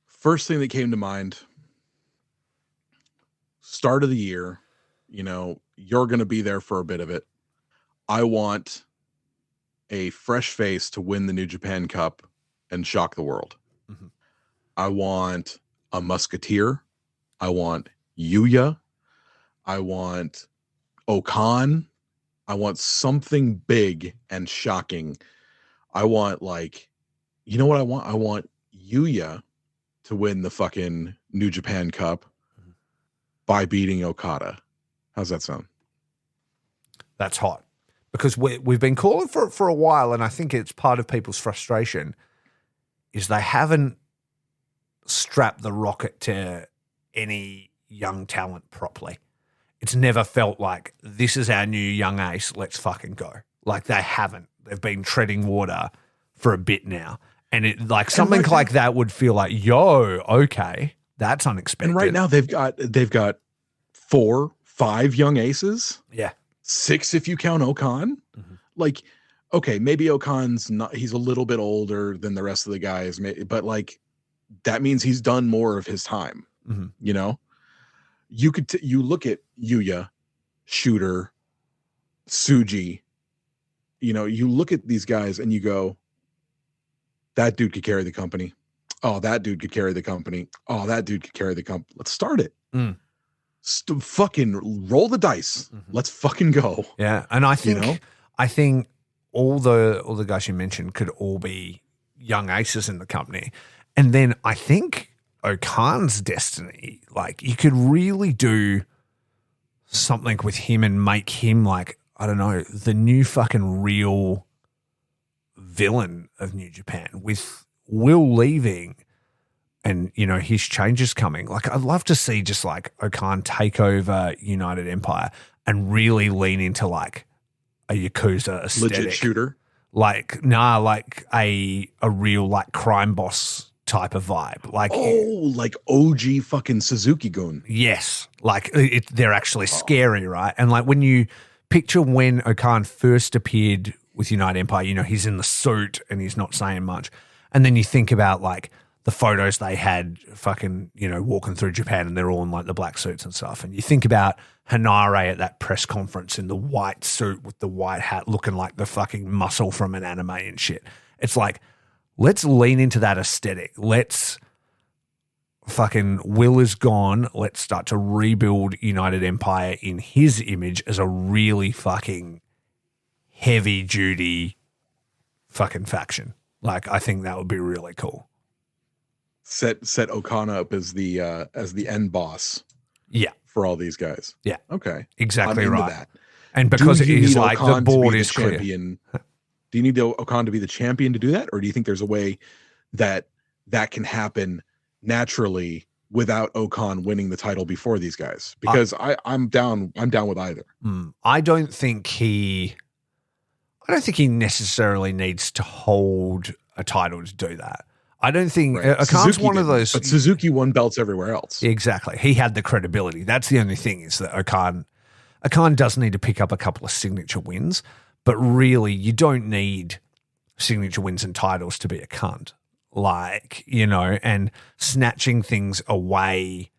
First thing that came to mind, start of the year, you're going to be there for a bit of it. I want a fresh face to win the New Japan Cup and shock the world. Mhm. I want a Musketeer. I want Yuya. I want Okan. I want something big and shocking. I want, like, you know what I want? I want Yuya to win the fucking New Japan Cup by beating Okada. How's that sound? That's hot. Because we've been calling for it for a while, and I think it's part of people's frustration is they haven't strapped the rocket to any young talent properly. It's never felt like, this is our new young ace, let's fucking go. Like, they haven't. They've been treading water for a bit now. And it, like, something like that would feel like, yo, okay, that's unexpected. And right now they've got 4, 5 young aces. Yeah. 6 if you count Okan. Mm-hmm. Like, okay, maybe Okan's not, he's a little bit older than the rest of the guys, but like, that means he's done more of his time. Mm-hmm. You know, you could you look at Yuya, Shooter, Tsuji, you know, you look at these guys and you go, that dude could carry the company. Oh, that dude could carry the company. Oh, that dude could carry the company. Let's start it. Fucking roll the dice. Mm-hmm. Let's fucking go. Yeah, and I think all the guys you mentioned could all be young aces in the company, and then I think Okan's destiny, like, you could really do something with him and make him, like, I don't know, the new fucking real villain of New Japan with Will leaving. And, you know, his changes coming. Like, I'd love to see just, like, Okan take over United Empire and really lean into, like, a Yakuza aesthetic. Legit shooter. Like, like a real, like, crime boss type of vibe. Like, like OG fucking Suzuki-gun. Yes. Like, they're actually scary, right? And, like, when you picture when Okan first appeared with United Empire, you know, he's in the suit and he's not saying much. And then you think about, like, the photos they had fucking, you know, walking through Japan and they're all in, like, the black suits and stuff. And you think about Hanare at that press conference in the white suit with the white hat looking like the fucking muscle from an anime and shit. It's like, let's lean into that aesthetic. Let's fucking, Will is gone. Let's start to rebuild United Empire in his image as a really fucking heavy duty fucking faction. Like, I think that would be really cool. Set Okana up as the end boss. Yeah. For all these guys. Yeah. Okay. Exactly I'm into right. that. And because it is like Okan the board is clear. Champion? Do you need Okan to be the champion to do that? Or do you think there's a way that can happen naturally without Okan winning the title before these guys? Because I'm down with either. I don't think he necessarily needs to hold a title to do that. I don't think Okan's one of those. But Suzuki won belts everywhere else. Exactly. He had the credibility. That's the only thing, is that Okan does need to pick up a couple of signature wins, but really you don't need signature wins and titles to be a cunt. Like, you know, and snatching things away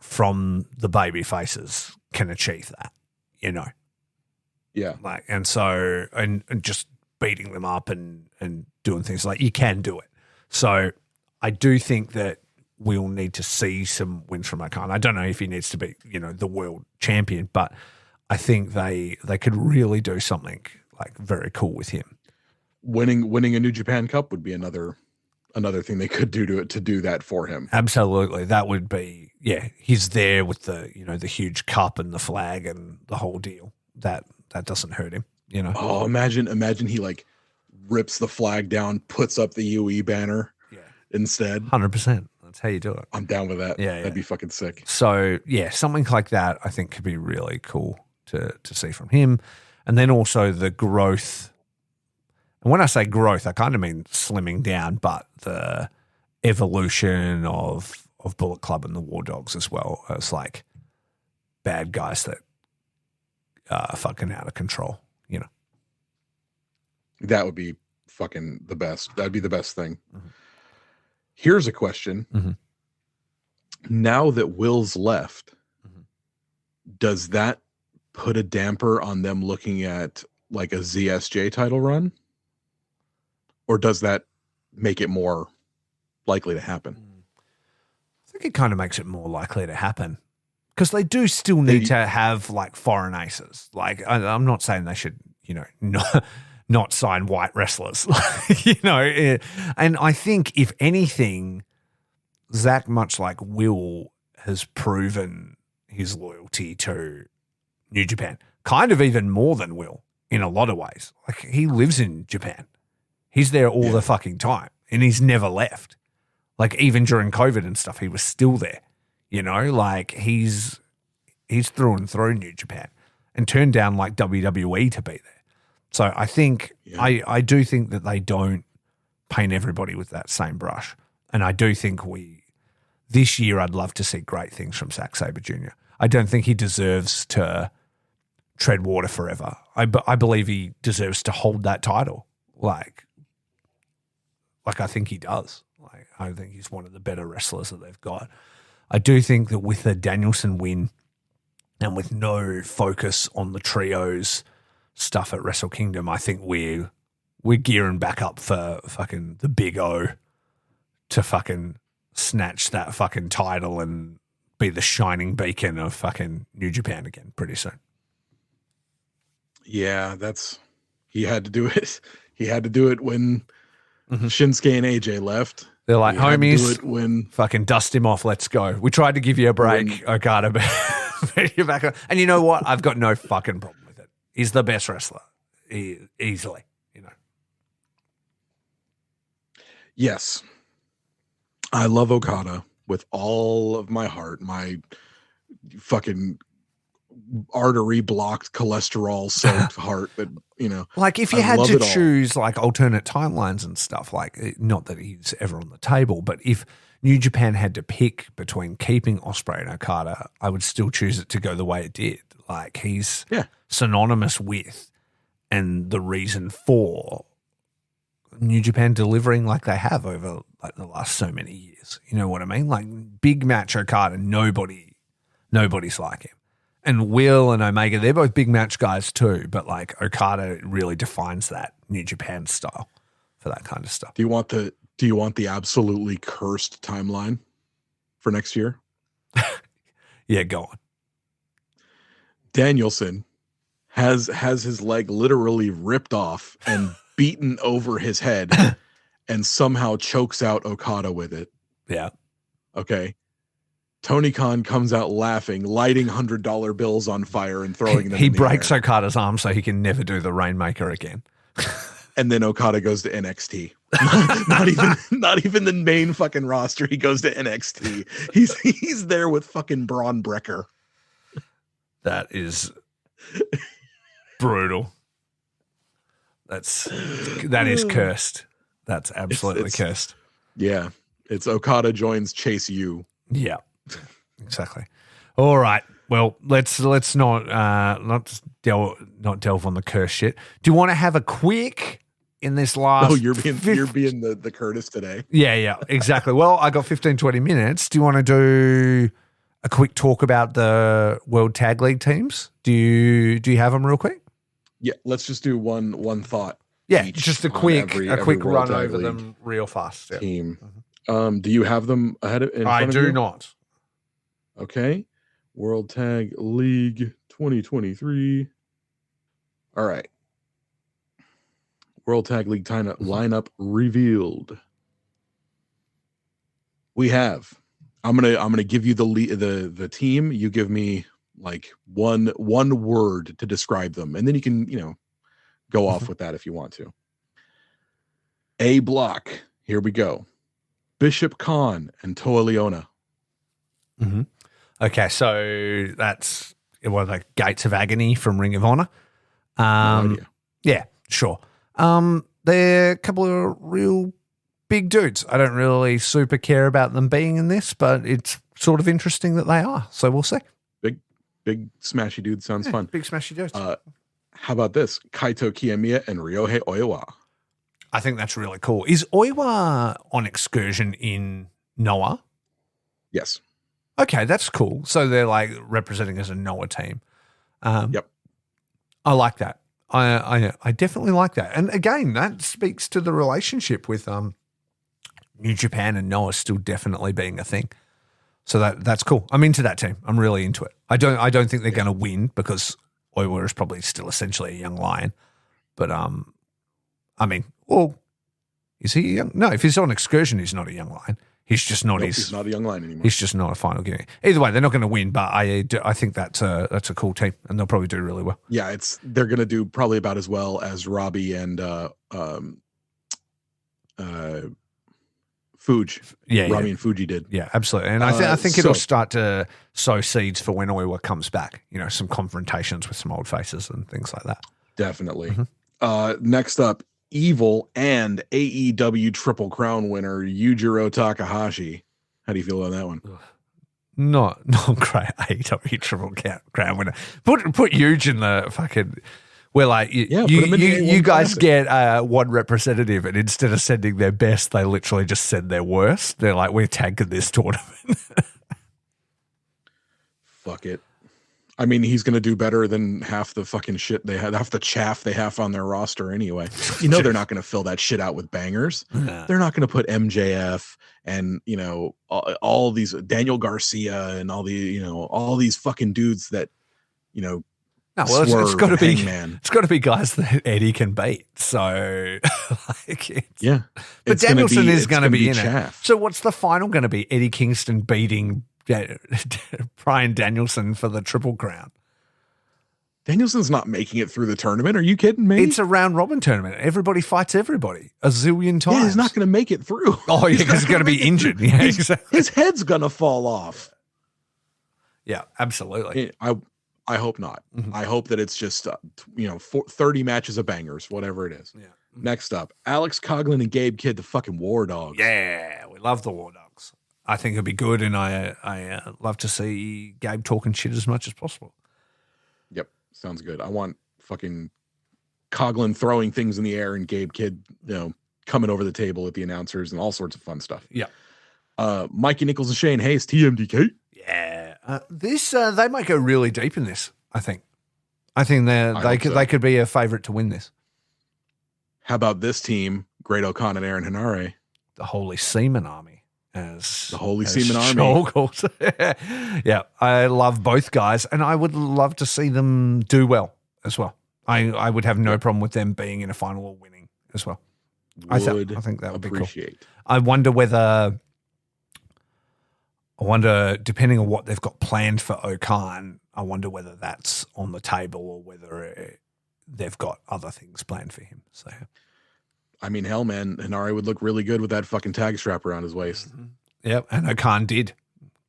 from the baby faces can achieve that, you know. Yeah. Like, and so, and just beating them up and doing things, like, you can do it. So I do think that we'll need to see some wins from Okan. I don't know if he needs to be, you know, the world champion, but I think they could really do something, like, very cool with him. Winning a New Japan Cup would be another thing they could do to do that for him. Absolutely. That would be, yeah, he's there with the, you know, the huge cup and the flag and the whole deal. That doesn't hurt him, you know. Oh, imagine he, like, rips the flag down, puts up the UE banner instead. 100%. That's how you do it. I'm down with that. Yeah, That'd be fucking sick. So, yeah, something like that I think could be really cool to see from him. And then also the growth. And when I say growth, I kind of mean slimming down, but the evolution of Bullet Club and the War Dogs as well as, like, bad guys that are fucking out of control, you know. That would be fucking the best. That'd be the best thing. Mm-hmm. Here's a question. Mm-hmm. Now that Will's left, does that put a damper on them looking at like a ZSJ title run? Or does that make it more likely to happen? I think it kind of makes it more likely to happen because they do still need to have like foreign aces. Like I'm not saying they should, not sign white wrestlers, and I think if anything, Zach, much like Will, has proven his loyalty to New Japan, kind of even more than Will in a lot of ways. Like he lives in Japan. He's there all the fucking time and he's never left. Like even during COVID and stuff, he was still there, like he's through and through New Japan and turned down like WWE to be there. So I think, I do think that they don't paint everybody with that same brush. And I do think this year I'd love to see great things from Zack Sabre Jr. I don't think he deserves to tread water forever. I believe he deserves to hold that title. Like I think he does. Like I think he's one of the better wrestlers that they've got. I do think that with the Danielson win and with no focus on the trios stuff at Wrestle Kingdom, I think we're gearing back up for fucking the Big O to fucking snatch that fucking title and be the shining beacon of fucking New Japan again pretty soon. Yeah, he had to do it. He had to do it when Shinsuke and AJ left. They're like, homies, when fucking dust him off, let's go. We tried to give you a break, Okada, but you're back on. And you know what? I've got no fucking problem with it. He's the best wrestler, easily, Yes. I love Okada with all of my heart, my fucking artery blocked cholesterol soaked heart that like if you had to choose like alternate timelines and stuff, like not that he's ever on the table, but if New Japan had to pick between keeping Ospreay and Okada, I would still choose it to go the way it did. Like he's synonymous with and the reason for New Japan delivering like they have over like the last so many years. You know what I mean? Like big match Okada, nobody's like him. And Will and Omega, they're both big match guys too, but like Okada really defines that New Japan style for that kind of stuff. Do you want the absolutely cursed timeline for next year? Yeah, go on. Danielson has his leg literally ripped off and beaten over his head and somehow chokes out Okada with it. Yeah. Okay. Tony Khan comes out laughing, lighting $100 bills on fire and throwing them. He breaks Okada's arm so he can never do the Rainmaker again. And then Okada goes to NXT. not even the main fucking roster. He goes to NXT. He's there with fucking Braun Breaker. That is brutal. That is cursed. That's absolutely cursed. Yeah. It's Okada joins Chase U. Yeah. Exactly. All right. Well, let's not delve on the curse shit. Do you want to have a quick in this last? Oh, you're being the Curtis today. Yeah, exactly. Well, I got 15, 20 minutes. Do you want to do a quick talk about the World Tag League teams? Do you have them real quick? Yeah, let's just do one thought. Yeah, just a quick run over League them real fast. Yeah. Team. Do you have them ahead of? I do not. Okay. World Tag League 2023. All right. World Tag League lineup revealed. We have. I'm gonna give you the team. You give me like one word to describe them, and then you can go off with that if you want to. A block. Here we go. Bishop Khan and Toa Leona. Mm-hmm. Okay, so that's like Gates of Agony from Ring of Honor. No idea. Yeah, sure. They're a couple of real big dudes. I don't really super care about them being in this, but it's sort of interesting that they are. So we'll see. Big smashy dude sounds fun. Big smashy dudes. How about this? Kaito Kiyomiya and Ryohei Oiwa. I think that's really cool. Is Oiwa on excursion in Noah? Yes. Okay, that's cool. So they're like representing as a Noah team. Yep. I like that. I definitely like that. And again, that speaks to the relationship with New Japan and Noah still definitely being a thing. So that's cool. I'm into that team. I'm really into it. I don't think they're going to win because Oiwa is probably still essentially a young lion. But I mean, well, is he young? No, if he's on excursion, he's not a young lion. He's just not. He's not a young lion anymore. He's just not a final game. Either way, they're not going to win. But I think that's a cool team, and they'll probably do really well. Yeah, they're going to do probably about as well as Robbie and Fuji. Robbie and Fuji did. Yeah, absolutely. And I think it'll start to sow seeds for when Oiwa comes back. You know, some confrontations with some old faces and things like that. Definitely. Next up, Evil and AEW Triple Crown winner Yujiro Takahashi. How do you feel about that one? Not great. AEW Triple Crown winner. Put Yuge in the fucking. Where like you guys get one representative, and instead of sending their best, they literally just send their worst. They're like, we're tanking this tournament. Fuck it. I mean, he's going to do better than half the fucking shit they had, half the chaff they have on their roster anyway. You know, they're not going to fill that shit out with bangers. Yeah. They're not going to put MJF and, you know, all these Daniel Garcia and all these fucking dudes that, you know, no, well, it's got to be guys that Eddie can beat. So, yeah, but Danielson is going to be in it. So, what's the final going to be? Eddie Kingston beating Bryan Danielson for the Triple Crown. Danielson's not making it through the tournament. Are you kidding me? It's a round robin tournament. Everybody fights everybody a zillion times. Yeah, he's not going to make it through. Oh, yeah, because he's going to be injured. Yeah, exactly. His head's going to fall off. Yeah, absolutely. I hope not. Mm-hmm. I hope that it's just 30 matches of bangers, whatever it is. Yeah. Next up, Alex Coughlin and Gabe Kidd, the fucking War Dogs. Yeah, we love the War Dogs. I think it'd be good, and I love to see Gabe talking shit as much as possible. Yep, sounds good. I want fucking Coughlin throwing things in the air and Gabe Kidd, coming over the table at the announcers and all sorts of fun stuff. Yeah. Mikey Nichols and Shane Hayes, TMDK. Yeah. This they might go really deep in this. I think they could be a favorite to win this. How about this team? Great O'Con and Aaron Henare, the Holy Seaman Army. Seaman Army. Yeah, I love both guys, and I would love to see them do well as well. I would have no problem with them being in a final or winning as well. I think that would be cool. I wonder, depending on what they've got planned for O'Khan, I wonder whether that's on the table or whether they've got other things planned for him. So, I mean, hell, man, Henare would look really good with that fucking tag strap around his waist. Mm-hmm. Yep, and O'Khan did.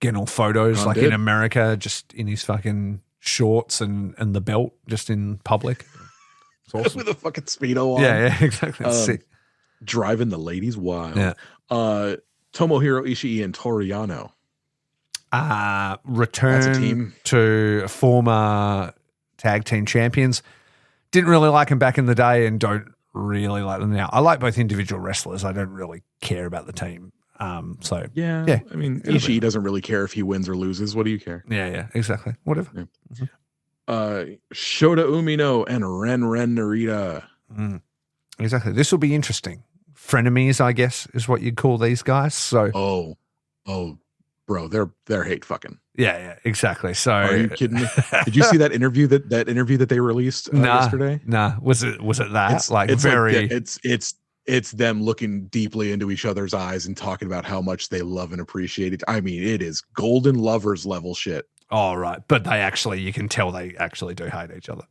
Getting all photos in America, just in his fucking shorts and the belt, just in public. It's awesome. With a fucking Speedo on. Yeah, exactly. Sick. Driving the ladies wild. Yeah. Tomohiro Ishii and Toriano. Return to former tag team champions. Didn't really like them back in the day and don't really like them now. I like both individual wrestlers. I don't really care about the team. Yeah. I mean, Ishii doesn't really care if he wins or loses. What do you care? Yeah, exactly. Whatever. Yeah. Mm-hmm. Shota Umino and Ren Narita. Exactly. This will be interesting. Frenemies, I guess, is what you'd call these guys. So, bro, they're hate fucking. Yeah, exactly. So, are you kidding me? Did you see that interview that they released yesterday? Nah. Was it that? It's them looking deeply into each other's eyes and talking about how much they love and appreciate it. I mean, it is golden lovers level shit. Oh, right. But you can tell they actually do hate each other.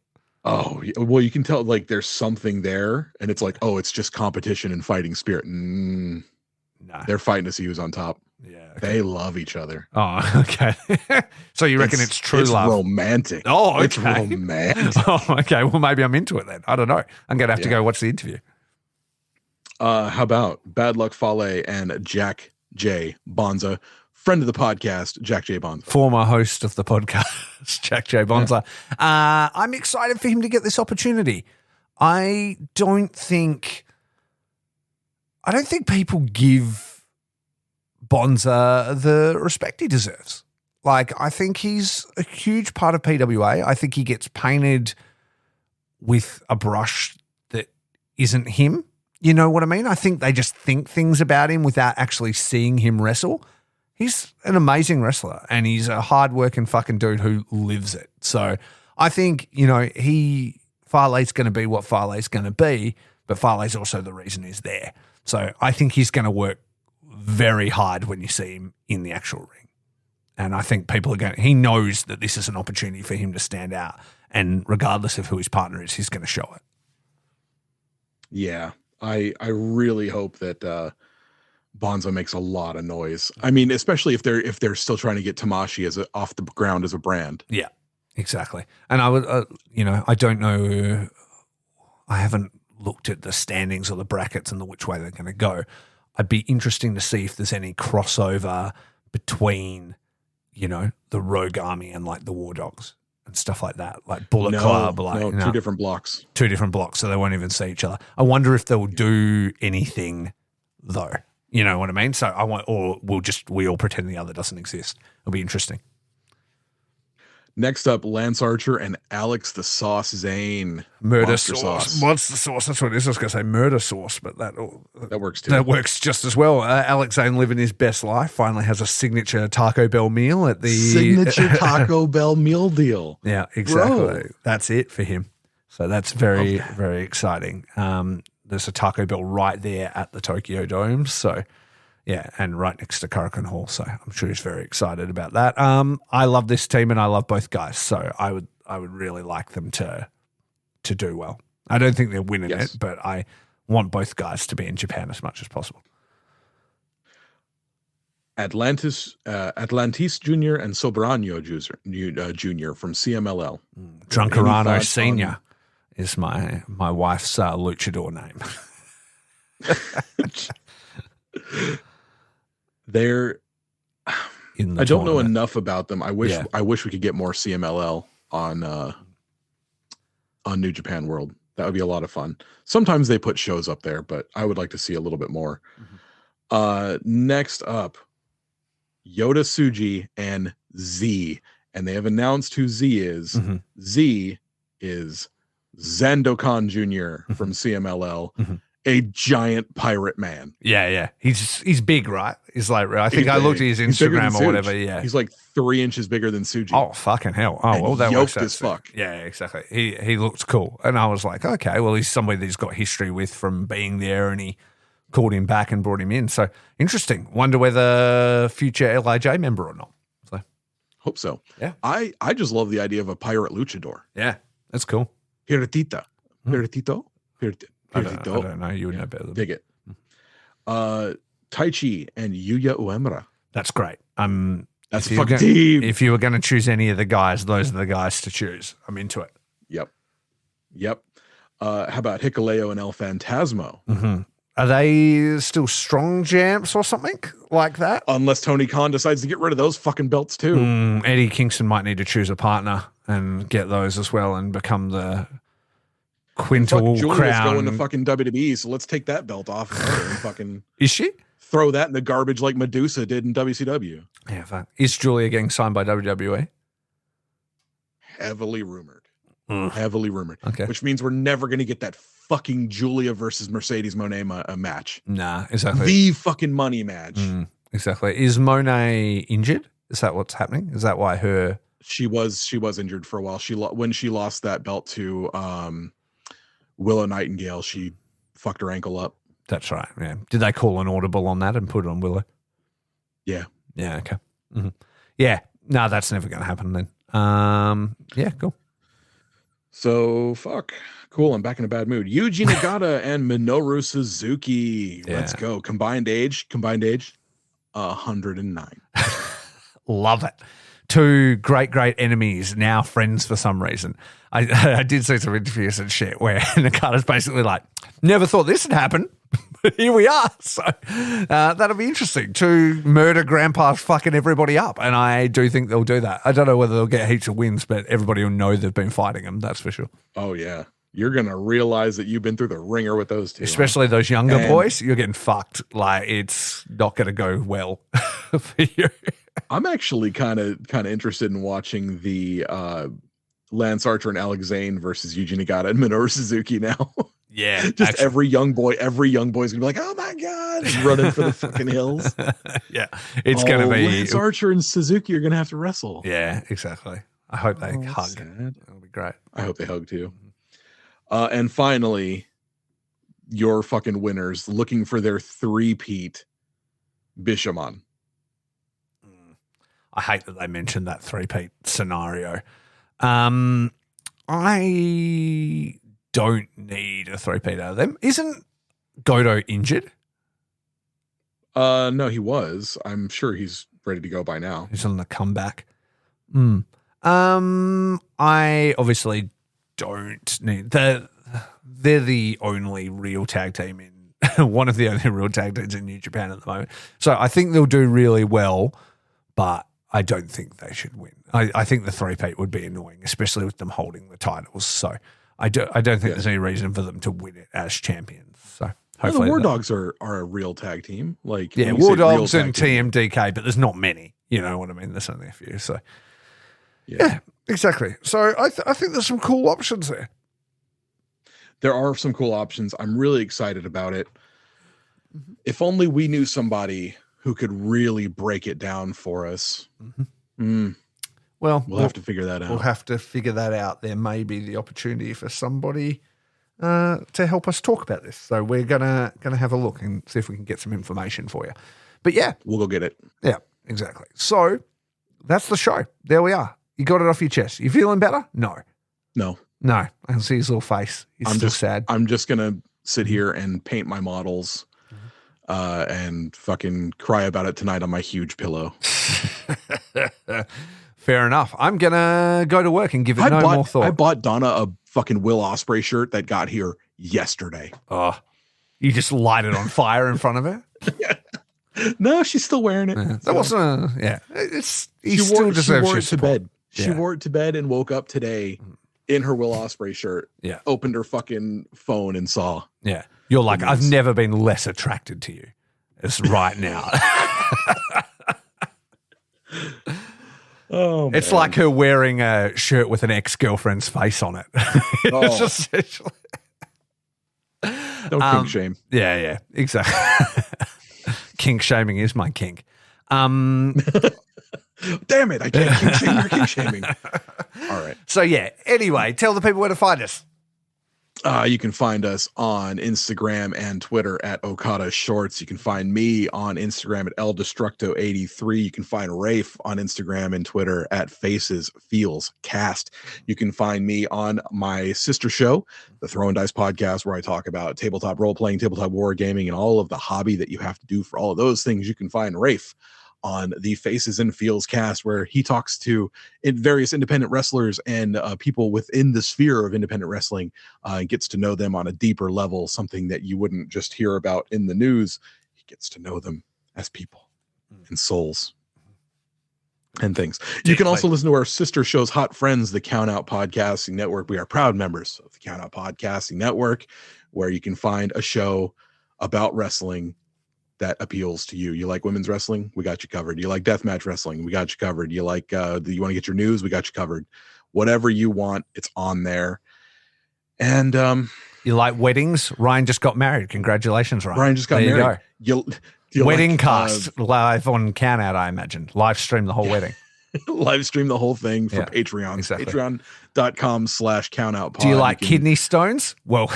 Oh, well, you can tell like there's something there, and it's like, it's just competition and fighting spirit. No. They're fighting to see who's on top. Yeah. Okay. They love each other. Oh, okay. So you reckon it's true love? It's romantic. Oh, okay. It's romantic. Oh, okay. Well, maybe I'm into it then. I don't know. I'm going to have to go watch the interview. How about Bad Luck Fale and Jack J. Bonza, friend of the podcast, Jack J. Bonza. Former host of the podcast, Jack J. Bonza. Yeah. I'm excited for him to get this opportunity. I don't think people give Bonza the respect he deserves. Like, I think he's a huge part of PWA. I think he gets painted with a brush that isn't him. You know what I mean? I think they just think things about him without actually seeing him wrestle. He's an amazing wrestler, and he's a hard-working fucking dude who lives it. So I think, Farley's going to be what Farley's going to be, but Farley's also the reason he's there. So I think he's going to work very hard when you see him in the actual ring. And I think he knows that this is an opportunity for him to stand out. And regardless of who his partner is, he's going to show it. Yeah, I really hope that Bonzo makes a lot of noise. I mean, especially if they're still trying to get Tamashi off the ground as a brand. Yeah, exactly. And I would, I don't know. I haven't looked at the standings or the brackets and which way they're going to go. I'd be interesting to see if there's any crossover between, the Rogue Army and like the War Dogs and stuff like that, like Bullet Club. Two different blocks. Two different blocks, so they won't even see each other. I wonder if they'll do anything though. You know what I mean? So we all pretend the other doesn't exist. It'll be interesting. Next up, Lance Archer and Alex the Sauce Zane. Murder sauce. Monster sauce. That's what it is. I was going to say murder sauce, but that works too. That works just as well. Alex Zane living his best life. Finally has a signature Taco Bell meal at the signature Taco Bell meal deal. Yeah, exactly. Bro. That's it for him. So that's very, very exciting. There's a Taco Bell right there at the Tokyo Dome. So, yeah, and right next to Korakuen Hall. So I'm sure he's very excited about that. I love this team and I love both guys. So I would really like them to do well. I don't think they're winning it, but I want both guys to be in Japan as much as possible. Atlantis Jr. and Sobrano Jr. from CMLL. Drunkarano Senior is my wife's luchador name. They're in I don't know enough about them. I wish we could get more CMLL on New Japan World. That would be a lot of fun. Sometimes they put shows up there, but I would like to see a little bit more. Next up, Yota Tsuji and Z, and they have announced who Z is. Z is Zandokan Jr. from CMLL. A giant pirate man. Yeah. He's big, right? He's like, I think I looked at his Instagram or whatever. Yeah. He's like 3 inches bigger than Tsuji. Oh, fucking hell. Oh, and well, that works out as fuck. Yeah, exactly. He looks cool. And I was like, okay, well, he's somebody that he's got history with from being there, and he called him back and brought him in. So interesting. Wonder whether future LIJ member or not. So hope so. Yeah. I just love the idea of a pirate luchador. Yeah, that's cool. Piratito. I don't know. You would know better than me. Dig it. Taichi and Yuya Uemura. That's great. That's a fucking team. If you were going to choose any of the guys, those are the guys to choose. I'm into it. Yep. How about Hikuleo and El Phantasmo? Are they still strong champs or something like that? Unless Tony Khan decides to get rid of those fucking belts too. Eddie Kingston might need to choose a partner and get those as well and become the quintuple crown. Going to fucking WWE, so let's take that belt off of her and fucking. Is she? Throw that in the garbage like Medusa did in WCW. Yeah, fuck. Is Julia getting signed by WWE? Heavily rumored. Heavily rumored. Okay. Which means we're never going to get that fucking Julia versus Mercedes Moné match. Nah, exactly. The fucking money match. Exactly. Is Monet injured? Is that what's happening? Is that why her? She was injured for a while. When she lost that belt to Willow Nightingale, she fucked her ankle up. That's right. Yeah. Did they call an audible on that and put it on Willow? Yeah. Yeah. Okay. Yeah. No, that's never going to happen then. Yeah. Cool. So fuck. Cool. I'm back in a bad mood. Yuji Nagata and Minoru Suzuki. Yeah. Let's go. Combined age. 109. Love it. Two great enemies, now friends for some reason. I did see some interviews and shit where Nakata's basically like, never thought this would happen, but here we are. So that'll be interesting. Two murder grandpas fucking everybody up, and I do think they'll do that. I don't know whether they'll get heaps of wins, but everybody will know they've been fighting them, that's for sure. Oh, yeah. You're going to realize that you've been through the ringer with those two. Especially those younger boys, you're getting fucked. Like, it's not going to go well for you. I'm actually kind of interested in watching the Lance Archer and Alex Zane versus Yuji Nagata and Minoru Suzuki now. Yeah. Just every young boy's gonna be like, oh my God, and running for the fucking hills. Yeah. It's gonna be Lance Archer and Suzuki are gonna have to wrestle. Yeah, exactly. I hope they hug. Sad. That'll be great. I hope they hug too. And finally, your fucking winners looking for their three-peat Bishamon. I hate that they mentioned that three-peat scenario. I don't need a three-peat out of them. Isn't Goto injured? No, he was. I'm sure he's ready to go by now. He's on the comeback. I obviously don't need they're the only real tag team in one of the only real tag teams in New Japan at the moment. So I think they'll do really well, but I don't think they should win. I think the three-peat would be annoying, especially with them holding the titles. So I don't think there's any reason for them to win it as champions. So hopefully the War Dogs are a real tag team. Like War Dogs and TMDK, but there's not many. You know what I mean? There's only a few. So yeah exactly. So I think there's some cool options there. There are some cool options. I'm really excited about it. If only we knew somebody who could really break it down for us. Well, we'll have to figure that out. We'll have to figure that out. There may be the opportunity for somebody to help us talk about this. So we're gonna have a look and see if we can get some information for you. But yeah, we'll go get it. Yeah, exactly. So that's the show. There we are. You got it off your chest. You feeling better? No. I can see his little face. He's still sad. I'm just gonna sit here and paint my models, and fucking cry about it tonight on my huge pillow. Fair enough. I'm gonna go to work and give it more thought. I bought Donna a fucking Will Ospreay shirt that got here yesterday. Oh, you just light it on fire in front of her? No, she's still wearing it. That wasn't. He still deserves your support. She wore it to bed and woke up today in her Will Ospreay shirt. Yeah. Opened her fucking phone and saw. Yeah. You're like, I've never been less attracted to you as right now. Oh, man. It's like her wearing a shirt with an ex-girlfriend's face on it. It's just don't kink shame. Yeah, exactly. Kink shaming is my kink. Damn it, I can't kink shame. You're kink shaming. All right. So yeah, anyway, tell the people where to find us. You can find us on Instagram and Twitter at Okada Shorts. You can find me on Instagram at ElDestructo83. You can find Rafe on Instagram and Twitter at Faces Feels Cast. You can find me on my sister show, the Throw and Dice Podcast, where I talk about tabletop role-playing, tabletop wargaming, and all of the hobby that you have to do for all of those things. You can find Rafe on the Faces and Feels Cast, where he talks to various independent wrestlers and people within the sphere of independent wrestling, and gets to know them on a deeper level, something that you wouldn't just hear about in the news. He gets to know them as people and souls and things. You can also listen to our sister shows, Hot Friends, the Count Out Podcasting Network. We are proud members of the Count Out Podcasting Network, where you can find a show about wrestling that appeals to you. You like women's wrestling? We got you covered. You like deathmatch wrestling? We got you covered. You like, you want to get your news? We got you covered. Whatever you want, it's on there. And you like weddings? Ryan just got married. Congratulations, Ryan. Ryan just got married. You wedding like, cast live on Count Out, I imagine. Live stream the whole wedding. Live stream the whole thing for Patreon. Exactly. Patreon.com/countoutpod. Do you like kidney stones? Well,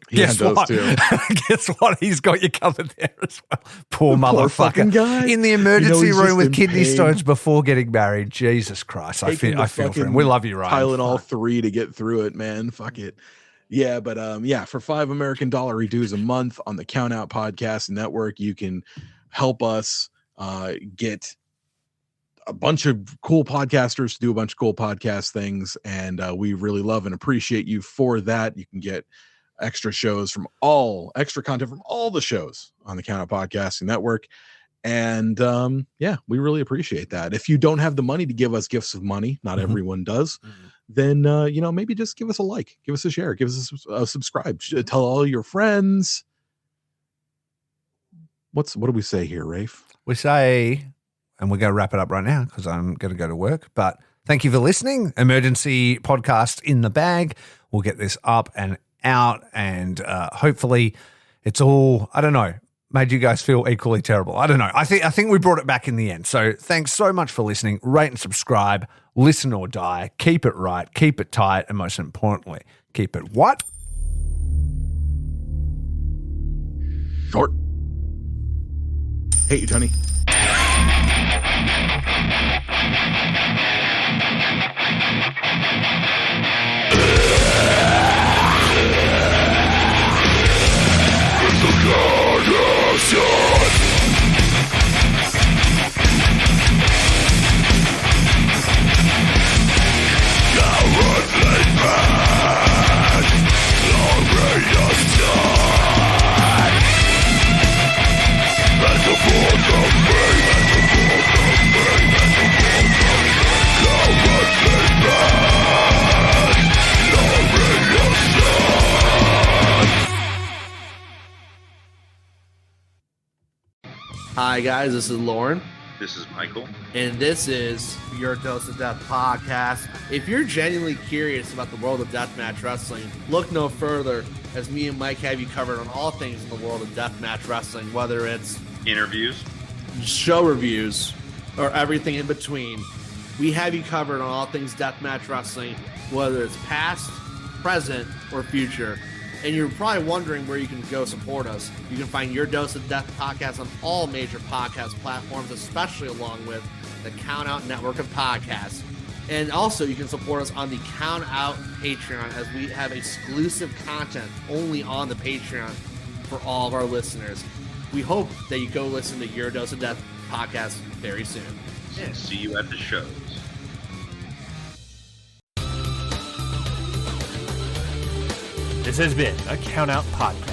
guess what? Guess what? He's got you covered there as well. Poor motherfucker. Guy. In the emergency room with kidney stones before getting married. Jesus Christ. I feel for him. We love you, Ryan. Tylenol 3 to get through it, man. Fuck it. Yeah, but for $5 American dollar dues a month on the Count Out Podcast Network, you can help us get a bunch of cool podcasters to do a bunch of cool podcast things, and we really love and appreciate you for that. You can get extra content from all the shows on the Count Out Podcasting Network, and we really appreciate that. If you don't have the money to give us gifts of money, not everyone does, then maybe just give us a like, give us a share, give us a subscribe, tell all your friends. What do we say here, Rafe? We say, and we're going to wrap it up right now because I'm going to go to work, but Thank you for listening. Emergency podcast in the bag. We'll get this up and out, and hopefully it's all, I don't know, made you guys feel equally terrible. I don't know. I think we brought it back in the end. So thanks so much for listening. Rate and subscribe. Listen or die. Keep it right. Keep it tight. And most importantly, keep it what? Short. Hate you, Tony. Hi guys, this is Lauren, This is Michael. and this is Your Dose of Death podcast. If you're genuinely curious about the world of deathmatch wrestling, look no further, as me and Mike have you covered on all things in the world of deathmatch wrestling, whether it's Interviews. show reviews or everything in between. We have you covered on all things deathmatch wrestling, whether it's past, present, or future. And you're probably wondering where you can go support us. You can find Your Dose of Death podcast on all major podcast platforms, especially along with the Count Out network of podcasts. And also you can support us on the Count Out Patreon, as we have exclusive content only on the Patreon for all of our listeners. We hope that you go listen to Your Dose of Death podcast very soon. And see you at the shows. This has been a Count Out Podcast.